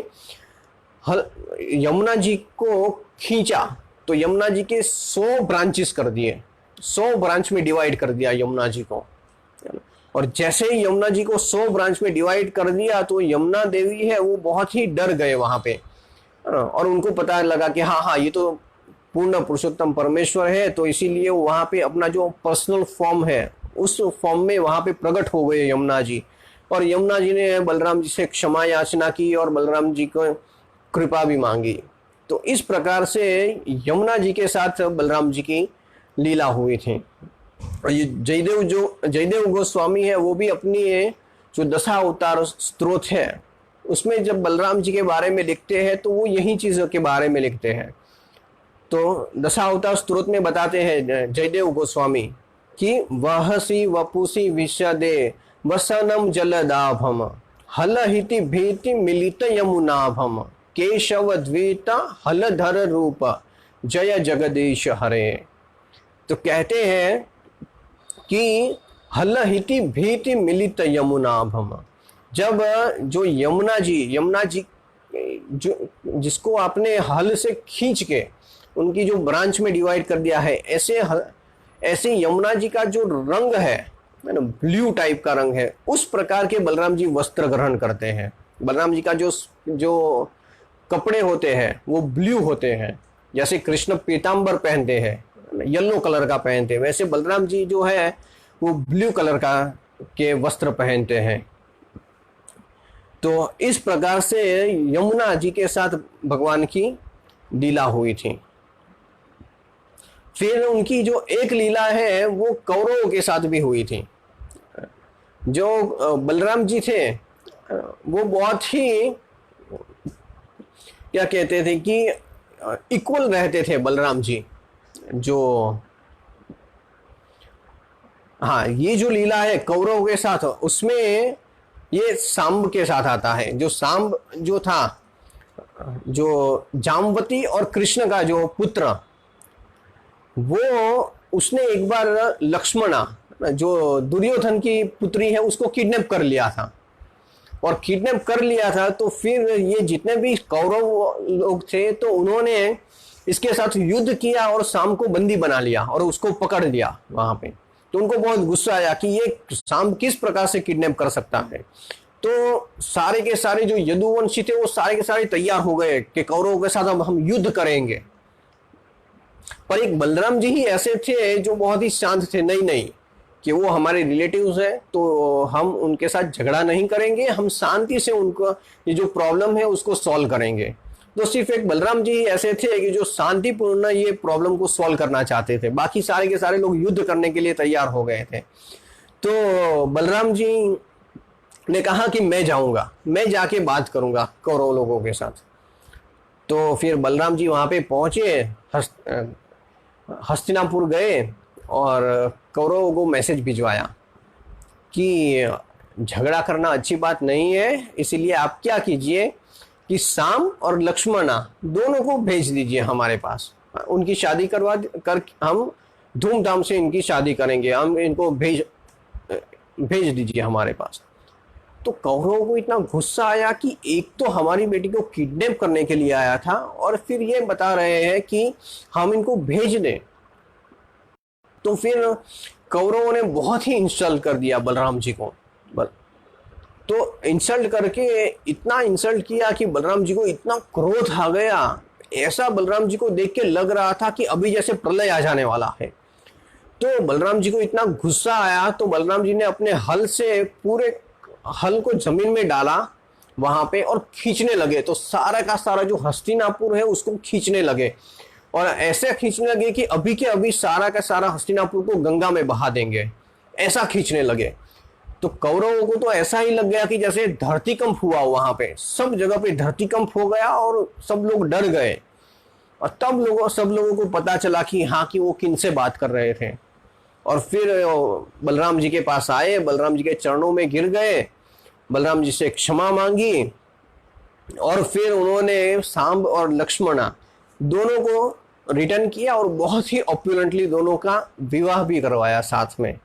यमुना जी को खींचा। तो यमुना जी के 100 ब्रांचेस कर दिए, 100 ब्रांच में डिवाइड कर दिया यमुना जी को। और जैसे ही यमुना जी को 100 ब्रांच में डिवाइड कर दिया तो यमुना देवी है वो बहुत ही डर गए वहां पे, और उनको पता लगा कि हाँ ये तो पूर्ण पुरुषोत्तम परमेश्वर है। तो इसीलिए वहां पे अपना जो पर्सनल फॉर्म है उस फॉर्म में वहां पे प्रकट हो गए यमुना जी। और यमुना जी ने बलराम जी से क्षमा याचना की और बलराम जी को कृपा भी मांगी। तो इस प्रकार से यमुना जी के साथ बलराम जी की लीला हुई थी। और ये जयदेव गोस्वामी है वो भी अपनी जो दशावतार स्तोत्र है उसमें जब बलराम जी के बारे में लिखते हैं तो वो यही चीजों के बारे में लिखते हैं। तो दशावतार स्तोत्र में बताते हैं जयदेव गोस्वामी कि वहसी वपुसी विशदे वसनम जलदाभम हलहिति भीति मिलित यमुनाभम केशव द्विता हलधर रूप जय जगदीश हरे। तो कहते हैं कि हलहिति भीति मिलित यमुनाभम, जब जो यमुना जी जो जिसको आपने हल से खींच के उनकी जो ब्रांच में डिवाइड कर दिया है, ऐसे यमुना जी का जो रंग है ना, ब्लू टाइप का रंग है, उस प्रकार के बलराम जी वस्त्र ग्रहण करते हैं। बलराम जी का जो कपड़े होते हैं वो ब्लू होते हैं, जैसे कृष्ण पीतांबर पहनते हैं, येलो कलर का पहनते हैं, वैसे बलराम जी जो है वो ब्लू कलर के वस्त्र पहनते हैं। तो इस प्रकार से यमुना जी के साथ भगवान की लीला हुई थी। फिर उनकी जो एक लीला है वो कौरवों के साथ भी हुई थी। जो बलराम जी थे वो बहुत ही क्या कहते थे कि इक्वल रहते थे बलराम जी। ये जो लीला है कौरव के साथ उसमें ये सांब के साथ आता है। जो सांब जो था, जो जामवती और कृष्ण का जो पुत्र, वो उसने एक बार लक्ष्मणा जो दुर्योधन की पुत्री है उसको किडनैप कर लिया था। और किडनैप कर लिया था तो फिर ये जितने भी कौरव लोग थे तो उन्होंने इसके साथ युद्ध किया और सांब को बंदी बना लिया और उसको पकड़ लिया वहां पे। तो उनको बहुत गुस्सा आया कि ये सांब किस प्रकार से किडनैप कर सकता है। तो सारे के सारे जो यदुवंशी थे वो सारे के सारे तैयार हो गए कि कौरवों के साथ अब हम युद्ध करेंगे। पर एक बलराम जी ही ऐसे थे जो बहुत ही शांत थे, नहीं कि वो हमारे रिलेटिव्स हैं तो हम उनके साथ झगड़ा नहीं करेंगे, हम शांति से उनको ये जो प्रॉब्लम है उसको सॉल्व करेंगे। तो सिर्फ एक बलराम जी ऐसे थे कि जो शांतिपूर्ण ये प्रॉब्लम को सॉल्व करना चाहते थे, बाकी सारे के सारे लोग युद्ध करने के लिए तैयार हो गए थे। तो बलराम जी ने कहा कि मैं जाऊंगा, मैं जाके बात करूंगा कौरव लोगों के साथ। तो फिर बलराम जी वहां पे पहुंचे, हस्तिनापुर गए और कौरवों को मैसेज भिजवाया कि झगड़ा करना अच्छी बात नहीं है, इसीलिए आप क्या कीजिए कि शाम और लक्ष्मणा दोनों को भेज दीजिए हमारे पास, उनकी शादी करवा कर हम धूमधाम से इनकी शादी करेंगे, हम इनको भेज दीजिए हमारे पास। तो कौरवों को इतना गुस्सा आया कि एक तो हमारी बेटी को किडनैप करने के लिए आया था और फिर ये बता रहे हैं कि हम इनको भेज दें। तो फिर कौरवों ने बहुत ही इंसल्ट कर दिया बलराम जी को। तो इंसल्ट करके इतना इंसल्ट किया कि बलराम जी को इतना क्रोध आ गया, ऐसा बलराम जी को देख के लग रहा था कि अभी जैसे प्रलय आ जाने वाला है। तो बलराम जी को इतना गुस्सा आया तो बलराम जी ने अपने हल से पूरे हल को जमीन में डाला वहां पे और खींचने लगे। तो सारा का सारा जो हस्तिनापुर है उसको खींचने लगे और ऐसे खींचने लगे कि अभी के अभी सारा का सारा हस्तिनापुर को गंगा में बहा देंगे, ऐसा खींचने लगे। तो कौरवों को तो ऐसा ही लग गया कि जैसे धरतीकंप हुआ, वहां पे सब जगह पे धरतीकंप हो गया और सब लोग डर गए। और तब सब लोगों को पता चला कि हाँ, कि वो किन से बात कर रहे थे। और फिर बलराम जी के पास आए, बलराम जी के चरणों में गिर गए, बलराम जी से क्षमा मांगी और फिर उन्होंने सांब और लक्ष्मणा दोनों को रिटर्न किया और बहुत ही ऑप्युलेंटली दोनों का विवाह भी करवाया साथ में।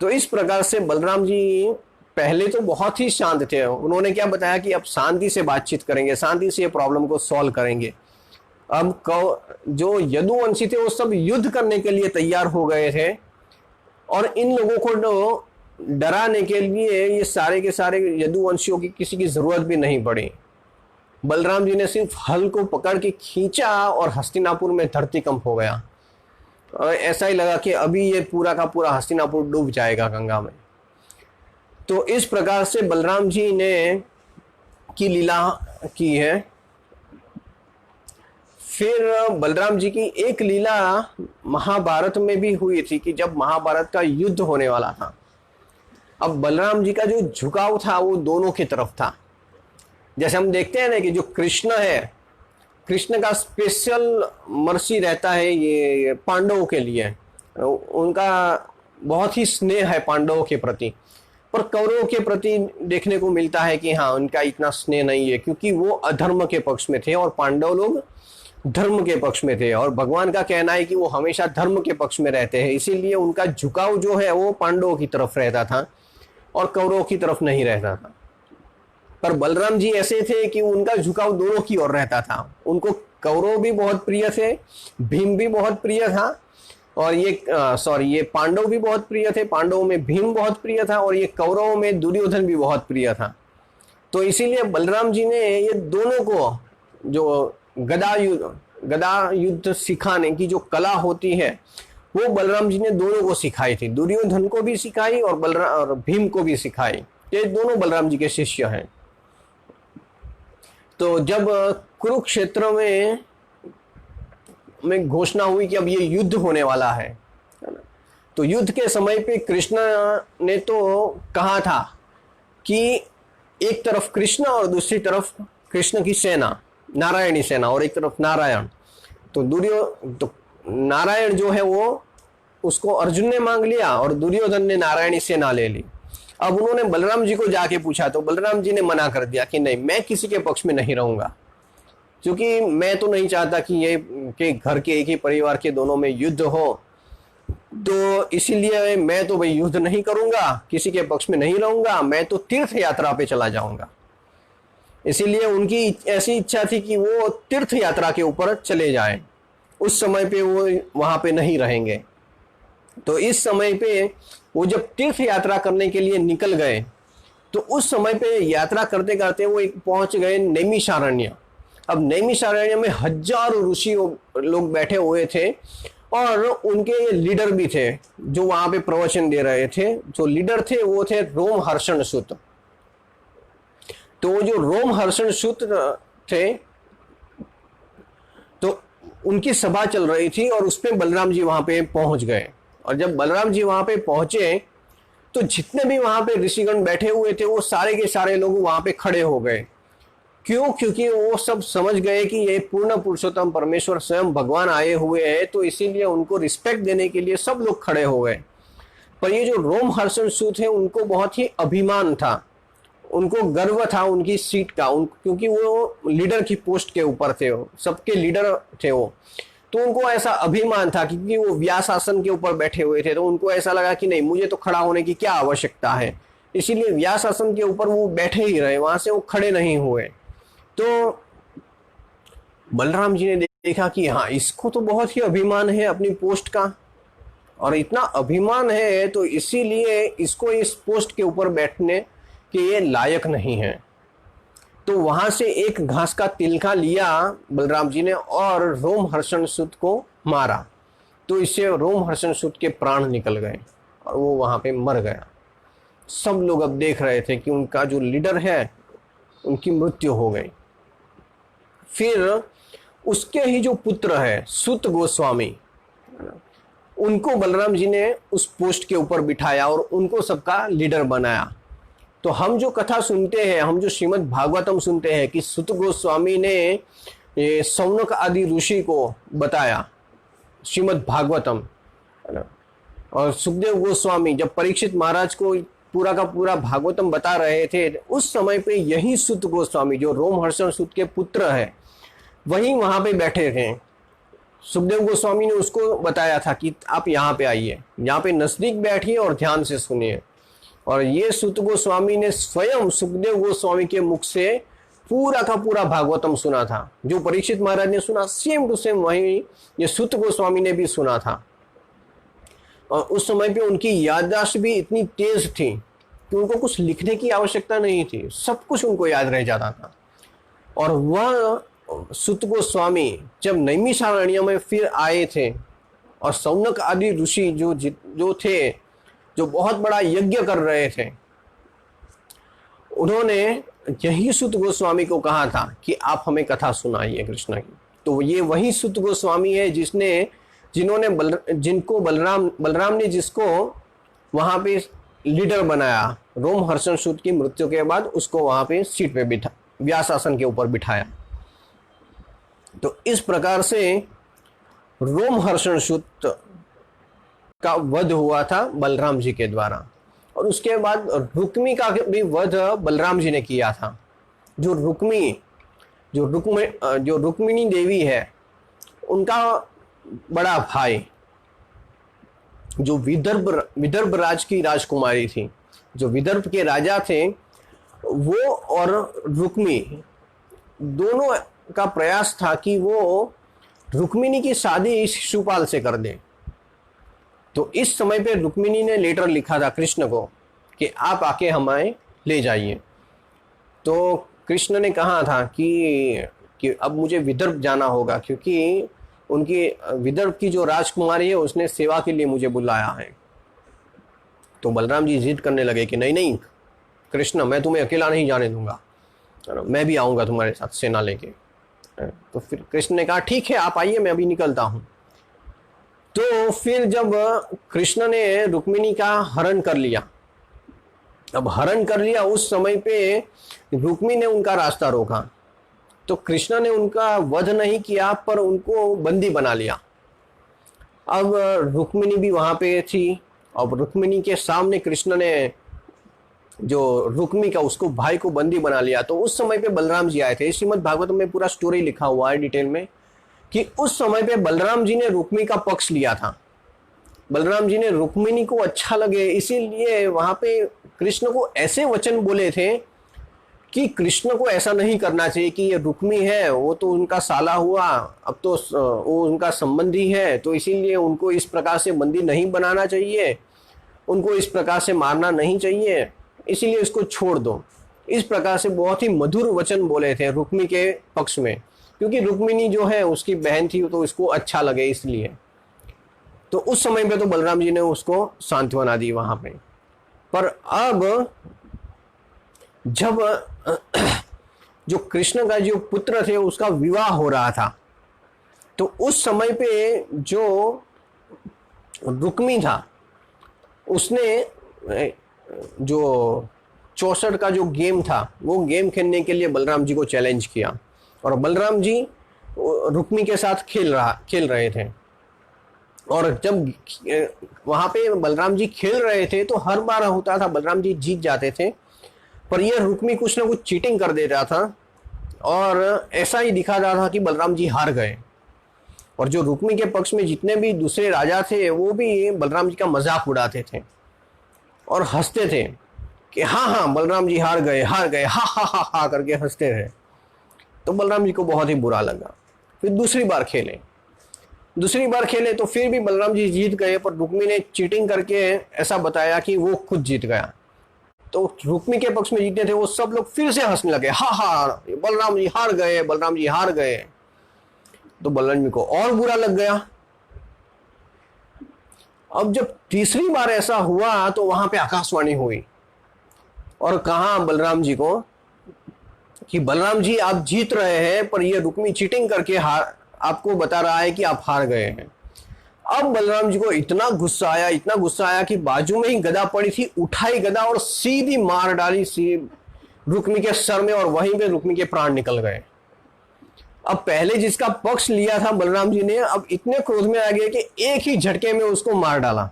तो इस प्रकार से बलराम जी पहले तो बहुत ही शांत थे। उन्होंने क्या बताया कि अब शांति से बातचीत करेंगे, शांति से ये प्रॉब्लम को सॉल्व करेंगे। अब जो यदुवंशी थे वो सब युद्ध करने के लिए तैयार हो गए थे और इन लोगों को डराने के लिए ये सारे के सारे यदुवंशियों की किसी की जरूरत भी नहीं पड़ी। बलराम जी ने सिर्फ हल को पकड़ के खींचा और हस्तिनापुर में धरतीकंप हो गया और ऐसा ही लगा कि अभी ये पूरा का पूरा हस्तिनापुर डूब जाएगा गंगा में। तो इस प्रकार से बलराम जी ने की लीला की है। फिर बलराम जी की एक लीला महाभारत में भी हुई थी कि जब महाभारत का युद्ध होने वाला था। अब बलराम जी का जो झुकाव था वो दोनों की तरफ था। जैसे हम देखते हैं ना कि जो कृष्ण है, कृष्ण का स्पेशल मर्सी रहता है ये पांडवों के लिए, उनका बहुत ही स्नेह है पांडवों के प्रति। पर कौरवों के प्रति देखने को मिलता है कि हाँ, उनका इतना स्नेह नहीं है, क्योंकि वो अधर्म के पक्ष में थे और पांडव लोग धर्म के पक्ष में थे। और भगवान का कहना है कि वो हमेशा धर्म के पक्ष में रहते हैं, इसीलिए उनका झुकाव जो है वो पांडवों की तरफ रहता था और कौरवों की तरफ नहीं रहता था। पर बलराम जी ऐसे थे कि उनका झुकाव दोनों की ओर रहता था। उनको कौरव भी बहुत प्रिय थे, भीम भी बहुत प्रिय था और ये पांडव भी बहुत प्रिय थे। पांडवों में भीम बहुत प्रिय था और ये कौरवों में दुर्योधन भी बहुत प्रिय था। तो इसीलिए बलराम जी ने ये दोनों को जो गदा युद्ध सिखाने की जो कला होती है वो बलराम जी ने दोनों को सिखाई थी। दुर्योधन को भी सिखाई और भीम को भी सिखाई। ये दोनों बलराम जी के शिष्य हैं। तो जब कुरुक्षेत्र में घोषणा हुई कि अब ये युद्ध होने वाला है ना, तो युद्ध के समय पे कृष्ण ने तो कहा था कि एक तरफ कृष्ण और दूसरी तरफ कृष्ण की सेना, नारायणी सेना, और एक तरफ नारायण। तो नारायण जो है वो उसको अर्जुन ने मांग लिया और दुर्योधन ने नारायणी सेना ले ली। अब उन्होंने बलराम जी को जाके पूछा तो बलराम जी ने मना कर दिया कि नहीं, मैं किसी के पक्ष में नहीं रहूंगा, क्योंकि मैं तो नहीं चाहता कि घर के एक ही परिवार के दोनों में युद्ध हो। तो इसीलिए मैं तो भाई युद्ध नहीं करूंगा, किसी के पक्ष में नहीं रहूंगा, मैं तो तीर्थ यात्रा पे चला जाऊंगा। इसीलिए उनकी ऐसी इच्छा थी कि वो तीर्थ यात्रा के ऊपर चले जाएं। उस समय पे वो वहां पे नहीं रहेंगे। तो इस समय पे वो जब तीर्थ यात्रा करने के लिए निकल गए तो उस समय पे यात्रा करते करते वो पहुंच गए नैमिषारण्य। अब नैमिषारण्य में हजारों ऋषि लोग बैठे हुए थे और उनके लीडर भी थे जो वहां पे प्रवचन दे रहे थे। जो लीडर थे वो थे रोमहर्षण सुत। तो वो जो रोमहर्षण सुत थे उनकी सभा चल रही थी और उसमें बलराम जी वहां पे पहुंच गए। और जब बलराम जी वहां पे पहुंचे तो जितने भी वहां पे ऋषिगण बैठे हुए थे वो सारे के सारे लोग वहां पे खड़े हो गए। क्यों? क्योंकि वो सब समझ गए कि ये पूर्ण पुरुषोत्तम परमेश्वर स्वयं भगवान आए हुए हैं, तो इसीलिए उनको रिस्पेक्ट देने के लिए सब लोग खड़े हो गए। पर ये जो रोमहर्षण सूत है उनको बहुत ही अभिमान था, उनको गर्व था उनकी सीट का, क्योंकि वो लीडर की पोस्ट के ऊपर थे, वो सबके लीडर थे वो। तो उनको ऐसा अभिमान था क्योंकि वो व्यास आसन के ऊपर बैठे हुए थे, तो उनको ऐसा लगा कि नहीं, मुझे तो खड़ा होने की क्या आवश्यकता है। इसीलिए व्यास आसन के ऊपर वो बैठे ही रहे, वहां से वो खड़े नहीं हुए। तो बलराम जी ने देखा कि हाँ, इसको तो बहुत ही अभिमान है अपनी पोस्ट का, और इतना अभिमान है तो इसीलिए इसको इस पोस्ट के ऊपर बैठने के ये लायक नहीं है। तो वहां से एक घास का तिलका लिया बलराम जी ने और रोमहर्षण सूत को मारा। तो इससे रोमहर्षण सूत के प्राण निकल गए और वो वहां पे मर गया। सब लोग अब देख रहे थे कि उनका जो लीडर है उनकी मृत्यु हो गई। फिर उसके ही जो पुत्र है सुत गोस्वामी, उनको बलराम जी ने उस पोस्ट के ऊपर बिठाया और उनको सबका लीडर बनाया। तो हम जो कथा सुनते हैं, हम जो श्रीमद् भागवतम सुनते हैं कि सुत गोस्वामी ने ये सौनक आदि ऋषि को बताया श्रीमद् भागवतम, है ना। और सुखदेव गोस्वामी जब परीक्षित महाराज को पूरा का पूरा भागवतम बता रहे थे, उस समय पे यही सुत गोस्वामी जो रोमहर्षण सूत के पुत्र है वही वहां पे बैठे थे। सुखदेव गोस्वामी ने उसको बताया था कि आप यहाँ पे आइए, यहाँ पे नजदीक बैठिए और ध्यान से सुनिए। और ये सुत गोस्वामी ने स्वयं सुखदेव गोस्वामी के मुख से पूरा का पूरा भागवतम सुना था। जो परीक्षित महाराज ने सुना सेम टू सेम वही ये सुत गोस्वामी ने भी सुना था। और उस समय पे उनकी याददाश्त भी इतनी तेज थी कि उनको कुछ लिखने की आवश्यकता नहीं थी, सब कुछ उनको याद रह जाता था। और वह सुत गोस्वामी जब नैमिषारण्य में फिर आए थे और सौनक आदि ऋषि जो थे, जो बहुत बड़ा यज्ञ कर रहे थे, उन्होंने यही सुत गोस्वामी को कहा था कि आप हमें कथा सुनाइए कृष्ण की। तो ये वही सुत गोस्वामी है जिनको बलराम ने जिसको वहां पे लीडर बनाया, रोमहर्षण सूत की मृत्यु के बाद उसको वहां पे सीट पे बिठा, व्यास आसन के ऊपर बिठाया। तो इस प्रकार से रोमहर्षण सूत का वध हुआ था बलराम जी के द्वारा। और उसके बाद रुक्मी का भी वध बलराम जी ने किया था। जो रुक्मिणी देवी है, उनका बड़ा भाई जो विदर्भ राज की राजकुमारी थी, जो विदर्भ के राजा थे, वो और रुक्मी दोनों का प्रयास था कि वो रुक्मिणी की शादी शिशुपाल से कर दे। तो इस समय पे रुक्मिणी ने लेटर लिखा था कृष्ण को कि आप आके हमें ले जाइए। तो कृष्ण ने कहा था कि अब मुझे विदर्भ जाना होगा, क्योंकि उनकी विदर्भ की जो राजकुमारी है उसने सेवा के लिए मुझे बुलाया है। तो बलराम जी जिद करने लगे कि नहीं नहीं कृष्ण, मैं तुम्हें अकेला नहीं जाने दूंगा, मैं भी आऊँगा तुम्हारे साथ सेना लेके। तो फिर कृष्ण ने कहा ठीक है आप आइए, मैं अभी निकलता हूँ। तो फिर जब कृष्ण ने रुक्मिणी का हरण कर लिया, अब हरण कर लिया, उस समय पे रुक्मिणी ने उनका रास्ता रोका। तो कृष्ण ने उनका वध नहीं किया पर उनको बंदी बना लिया। अब रुक्मिणी भी वहां पे थी और रुक्मिणी के सामने कृष्ण ने जो रुक्मी का उसको भाई को बंदी बना लिया। तो उस समय पे बलराम जी आए थे। श्रीमद् भागवत में पूरा स्टोरी लिखा हुआ है डिटेल में कि उस समय पे बलराम जी ने रुक्मी का पक्ष लिया था। बलराम जी ने रुक्मिणी को अच्छा लगे, इसीलिए वहां पे कृष्ण को ऐसे वचन बोले थे कि कृष्ण को ऐसा नहीं करना चाहिए कि ये रुक्मी है, वो तो उनका साला हुआ, अब तो वो उनका संबंधी है, तो इसीलिए उनको इस प्रकार से बंदी नहीं बनाना चाहिए, उनको इस प्रकार से मारना नहीं चाहिए, इसीलिए इसको छोड़ दो। इस प्रकार से बहुत ही मधुर वचन बोले थे रुक्मी के पक्ष में, क्योंकि रुक्मिणी जो है उसकी बहन थी तो इसको अच्छा लगे इसलिए। तो उस समय पे तो बलराम जी ने उसको सांत्वना दी वहां पे। पर अब जब जो कृष्ण का जो पुत्र थे उसका विवाह हो रहा था, तो उस समय पे जो रुक्मी था उसने जो 64 का जो गेम था वो गेम खेलने के लिए बलराम जी को चैलेंज किया, और बलराम जी रुक्मी के साथ खेल रहे थे। और जब वहां पे बलराम जी खेल रहे थे तो हर बार होता था बलराम जी जीत जाते थे, पर यह रुक्मी कुछ ना कुछ चीटिंग कर दे रहा था और ऐसा ही दिखा रहा था कि बलराम जी हार गए। और जो रुक्मी के पक्ष में जितने भी दूसरे राजा थे वो भी बलराम जी का मजाक उड़ाते थे और हंसते थे कि हाँ हाँ बलराम जी हार गए हा हा हा हा करके हंसते थे। तो बलराम जी को बहुत ही बुरा लगा। फिर दूसरी बार खेले तो फिर भी बलराम जी जीत गए, पर रुक्मी ने चीटिंग करके ऐसा बताया कि वो खुद जीत गया। तो रुक्मी के पक्ष में जीते थे वो सब लोग फिर से हंसने लगे, हा हा बलराम जी हार गए, बलराम जी हार गए। तो बलराम जी को और बुरा लग गया। अब जब तीसरी बार ऐसा हुआ तो वहां पे आकाशवाणी हुई और कहा बलराम जी को कि बलराम जी आप जीत रहे हैं, पर ये रुक्मी चीटिंग करके आपको बता रहा है कि आप हार गए हैं। अब बलराम जी को इतना गुस्सा आया कि बाजू में ही गदा पड़ी थी, उठाई गदा और सीधी मार डाली रुक्मी के सर में, और वहीं पे रुक्मी के प्राण निकल गए। अब पहले जिसका पक्ष लिया था बलराम जी ने, अब इतने क्रोध में आ गए कि एक ही झटके में उसको मार डाला,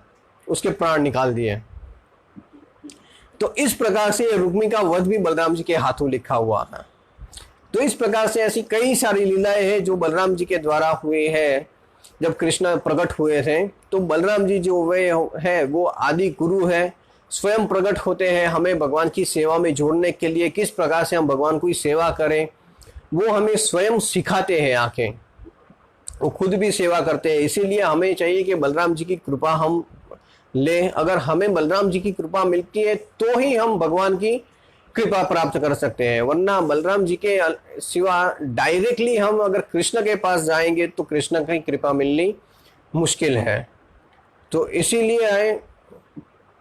उसके प्राण निकाल दिए। तो इस प्रकार से रुक्मी का वध भी बलराम जी के हाथों लिखा हुआ था। तो इस प्रकार से ऐसी कई सारी लीलाएं हैं जो बलराम जी के द्वारा हुई है। जब कृष्ण प्रकट हुए थे तो बलराम जी जो वे है वो आदि गुरु है, स्वयं प्रकट होते हैं हमें भगवान की सेवा में जोड़ने के लिए। किस प्रकार से हम भगवान की सेवा करें वो हमें स्वयं सिखाते हैं आके, वो खुद भी सेवा करते हैं। इसीलिए हमें चाहिए कि बलराम जी की कृपा हम लें। अगर हमें बलराम जी की कृपा मिलती है तो ही हम भगवान की कृपा प्राप्त कर सकते हैं, वरना बलराम जी के सिवा डायरेक्टली हम अगर कृष्ण के पास जाएंगे तो कृष्ण की कृपा मिलनी मुश्किल है। तो इसीलिए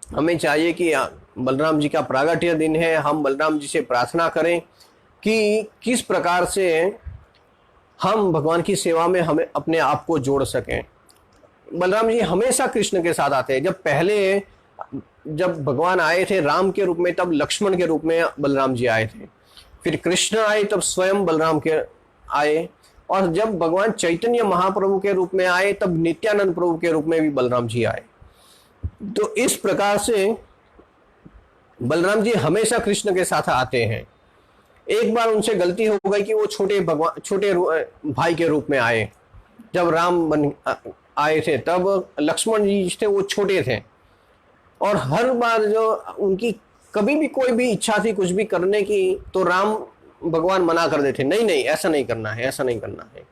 हमें चाहिए कि बलराम जी का प्रागट्य दिन है, हम बलराम जी से प्रार्थना करें कि किस प्रकार से हम भगवान की सेवा में हमें अपने आप को जोड़ सकें। बलराम जी हमेशा कृष्ण के साथ आते हैं। जब भगवान आए थे राम के रूप में तब लक्ष्मण के रूप में बलराम जी आए थे, फिर कृष्ण आए तब स्वयं बलराम के आए, और जब भगवान चैतन्य महाप्रभु के रूप में आए तब नित्यानंद प्रभु के रूप में भी बलराम जी आए। तो इस प्रकार से बलराम जी हमेशा कृष्ण के साथ आते हैं। एक बार उनसे गलती हो गई कि वो छोटे भाई के रूप में आए। जब राम आए थे तब लक्ष्मण जी थे वो छोटे थे, और हर बार जो उनकी कभी भी कोई भी इच्छा थी कुछ भी करने की तो राम भगवान मना कर देते, नहीं नहीं ऐसा नहीं करना है, ऐसा नहीं करना है।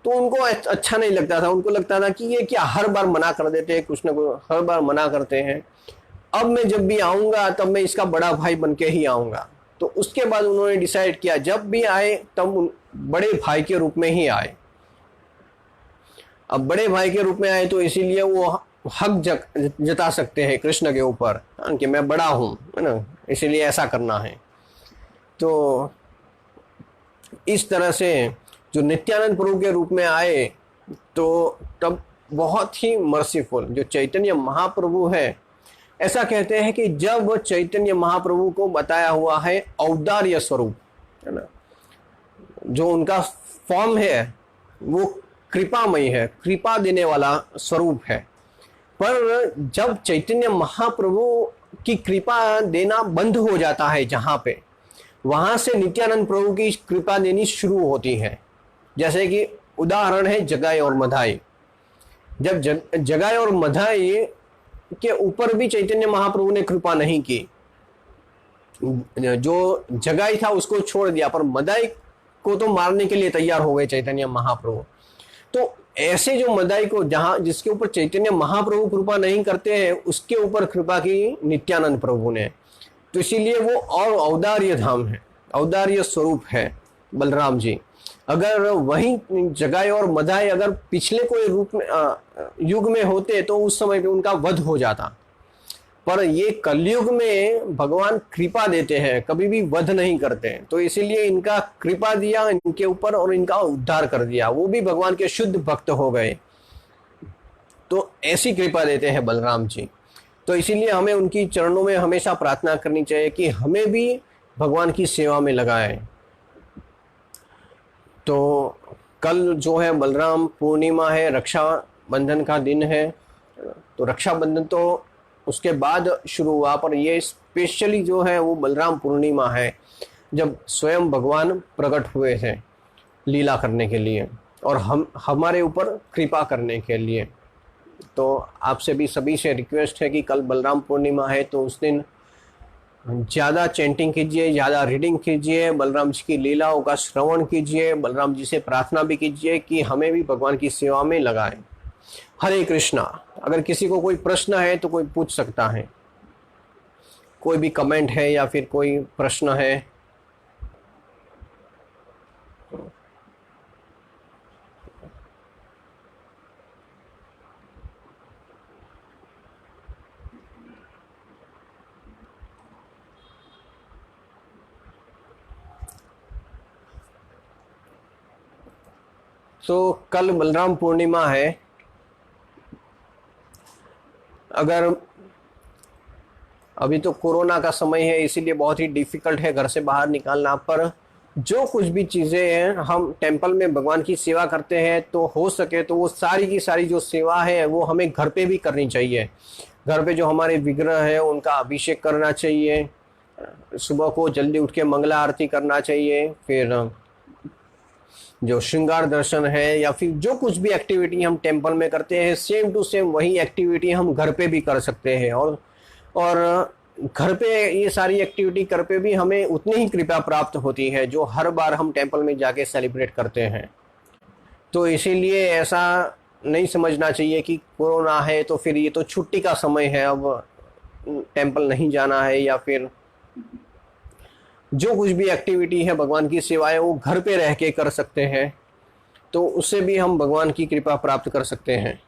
तो उनको अच्छा नहीं लगता था, उनको लगता था कि ये क्या हर बार मना कर देते हैं, कुछ ना कुछ हर बार मना करते हैं। अब मैं जब भी आऊंगा तब मैं इसका बड़ा भाई बन के ही आऊंगा। तो उसके बाद उन्होंने डिसाइड किया जब भी आए तब बड़े भाई के रूप में ही आए। अब बड़े भाई के रूप में आए तो इसीलिए वो हक जता सकते हैं कृष्ण के ऊपर कि मैं बड़ा हूं, है ना, इसीलिए ऐसा करना है। तो इस तरह से जो नित्यानंद प्रभु के रूप में आए तो तब बहुत ही मर्सीफुल जो चैतन्य महाप्रभु है, ऐसा कहते हैं कि जब चैतन्य महाप्रभु को बताया हुआ है औदार्य स्वरूप, है ना, जो उनका फॉर्म है वो कृपामयी है, कृपा देने वाला स्वरूप है। पर जब चैतन्य महाप्रभु की कृपा देना बंद हो जाता है जहां पे, वहां से नित्यानंद प्रभु की कृपा देनी शुरू होती है। जैसे कि उदाहरण है जगाई और मधाई। जब जगाई और मधाई के ऊपर भी चैतन्य महाप्रभु ने कृपा नहीं की, जो जगाई था उसको छोड़ दिया, पर मदाई को तो मारने के लिए तैयार हो गए चैतन्य महाप्रभु। तो ऐसे जो मदाई को जिसके ऊपर चैतन्य महाप्रभु कृपा नहीं करते हैं उसके ऊपर कृपा की नित्यानंद प्रभु ने। तो इसीलिए वो और औदार्य धाम है, औदार्य स्वरूप है बलराम जी। अगर वही जगाई और मदाई अगर पिछले कोई रूप में युग में होते तो उस समय पे उनका वध हो जाता। पर ये कलयुग में भगवान कृपा देते हैं, कभी भी वध नहीं करते हैं, तो इसीलिए इनका कृपा दिया इनके ऊपर और इनका उद्धार कर दिया, वो भी भगवान के शुद्ध भक्त हो गए। तो ऐसी कृपा देते हैं बलराम जी। तो इसीलिए हमें उनकी चरणों में हमेशा प्रार्थना करनी चाहिए कि हमें भी भगवान की सेवा में लगाएं। तो कल जो है बलराम पूर्णिमा है, रक्षाबंधन का दिन है। तो रक्षाबंधन तो उसके बाद शुरू हुआ, पर ये स्पेशली जो है वो बलराम पूर्णिमा है, जब स्वयं भगवान प्रकट हुए थे लीला करने के लिए और हम हमारे ऊपर कृपा करने के लिए। तो आपसे भी सभी से रिक्वेस्ट है कि कल बलराम पूर्णिमा है, तो उस दिन ज़्यादा चैंटिंग कीजिए, ज़्यादा रीडिंग कीजिए, बलराम जी की लीलाओं का श्रवण कीजिए, बलराम जी से प्रार्थना भी कीजिए कि हमें भी भगवान की सेवा में लगाएं। हरे कृष्णा। अगर किसी को कोई प्रश्न है तो कोई पूछ सकता है, कोई भी कमेंट है या फिर कोई प्रश्न है। तो कल बलराम पूर्णिमा है। अगर अभी तो कोरोना का समय है, इसीलिए बहुत ही डिफिकल्ट है घर से बाहर निकालना, पर जो कुछ भी चीज़ें हैं हम टेंपल में भगवान की सेवा करते हैं, तो हो सके तो वो सारी की सारी जो सेवा है वो हमें घर पे भी करनी चाहिए। घर पे जो हमारे विग्रह है उनका अभिषेक करना चाहिए, सुबह को जल्दी उठ के मंगला आरती करना चाहिए, फिर जो श्रृंगार दर्शन है या फिर जो कुछ भी एक्टिविटी हम टेंपल में करते हैं, सेम टू सेम वही एक्टिविटी हम घर पे भी कर सकते हैं। और घर पे ये सारी एक्टिविटी कर पे भी हमें उतनी ही कृपा प्राप्त होती है जो हर बार हम टेंपल में जाके सेलिब्रेट करते हैं। तो इसीलिए ऐसा नहीं समझना चाहिए कि कोरोना है तो फिर ये तो छुट्टी का समय है, अब टेंपल नहीं जाना है, या फिर जो कुछ भी एक्टिविटी है भगवान की सेवाएं वो घर पे रह के कर सकते हैं, तो उससे भी हम भगवान की कृपा प्राप्त कर सकते हैं।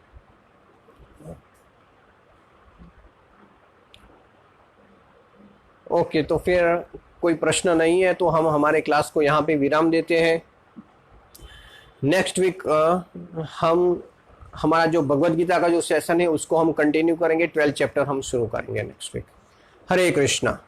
ओके, तो फिर कोई प्रश्न नहीं है तो हम हमारे क्लास को यहाँ पे विराम देते हैं। नेक्स्ट वीक हम हमारा जो भगवत गीता का जो सेशन है उसको हम कंटिन्यू करेंगे, 12th चैप्टर हम शुरू करेंगे नेक्स्ट वीक। हरे कृष्णा।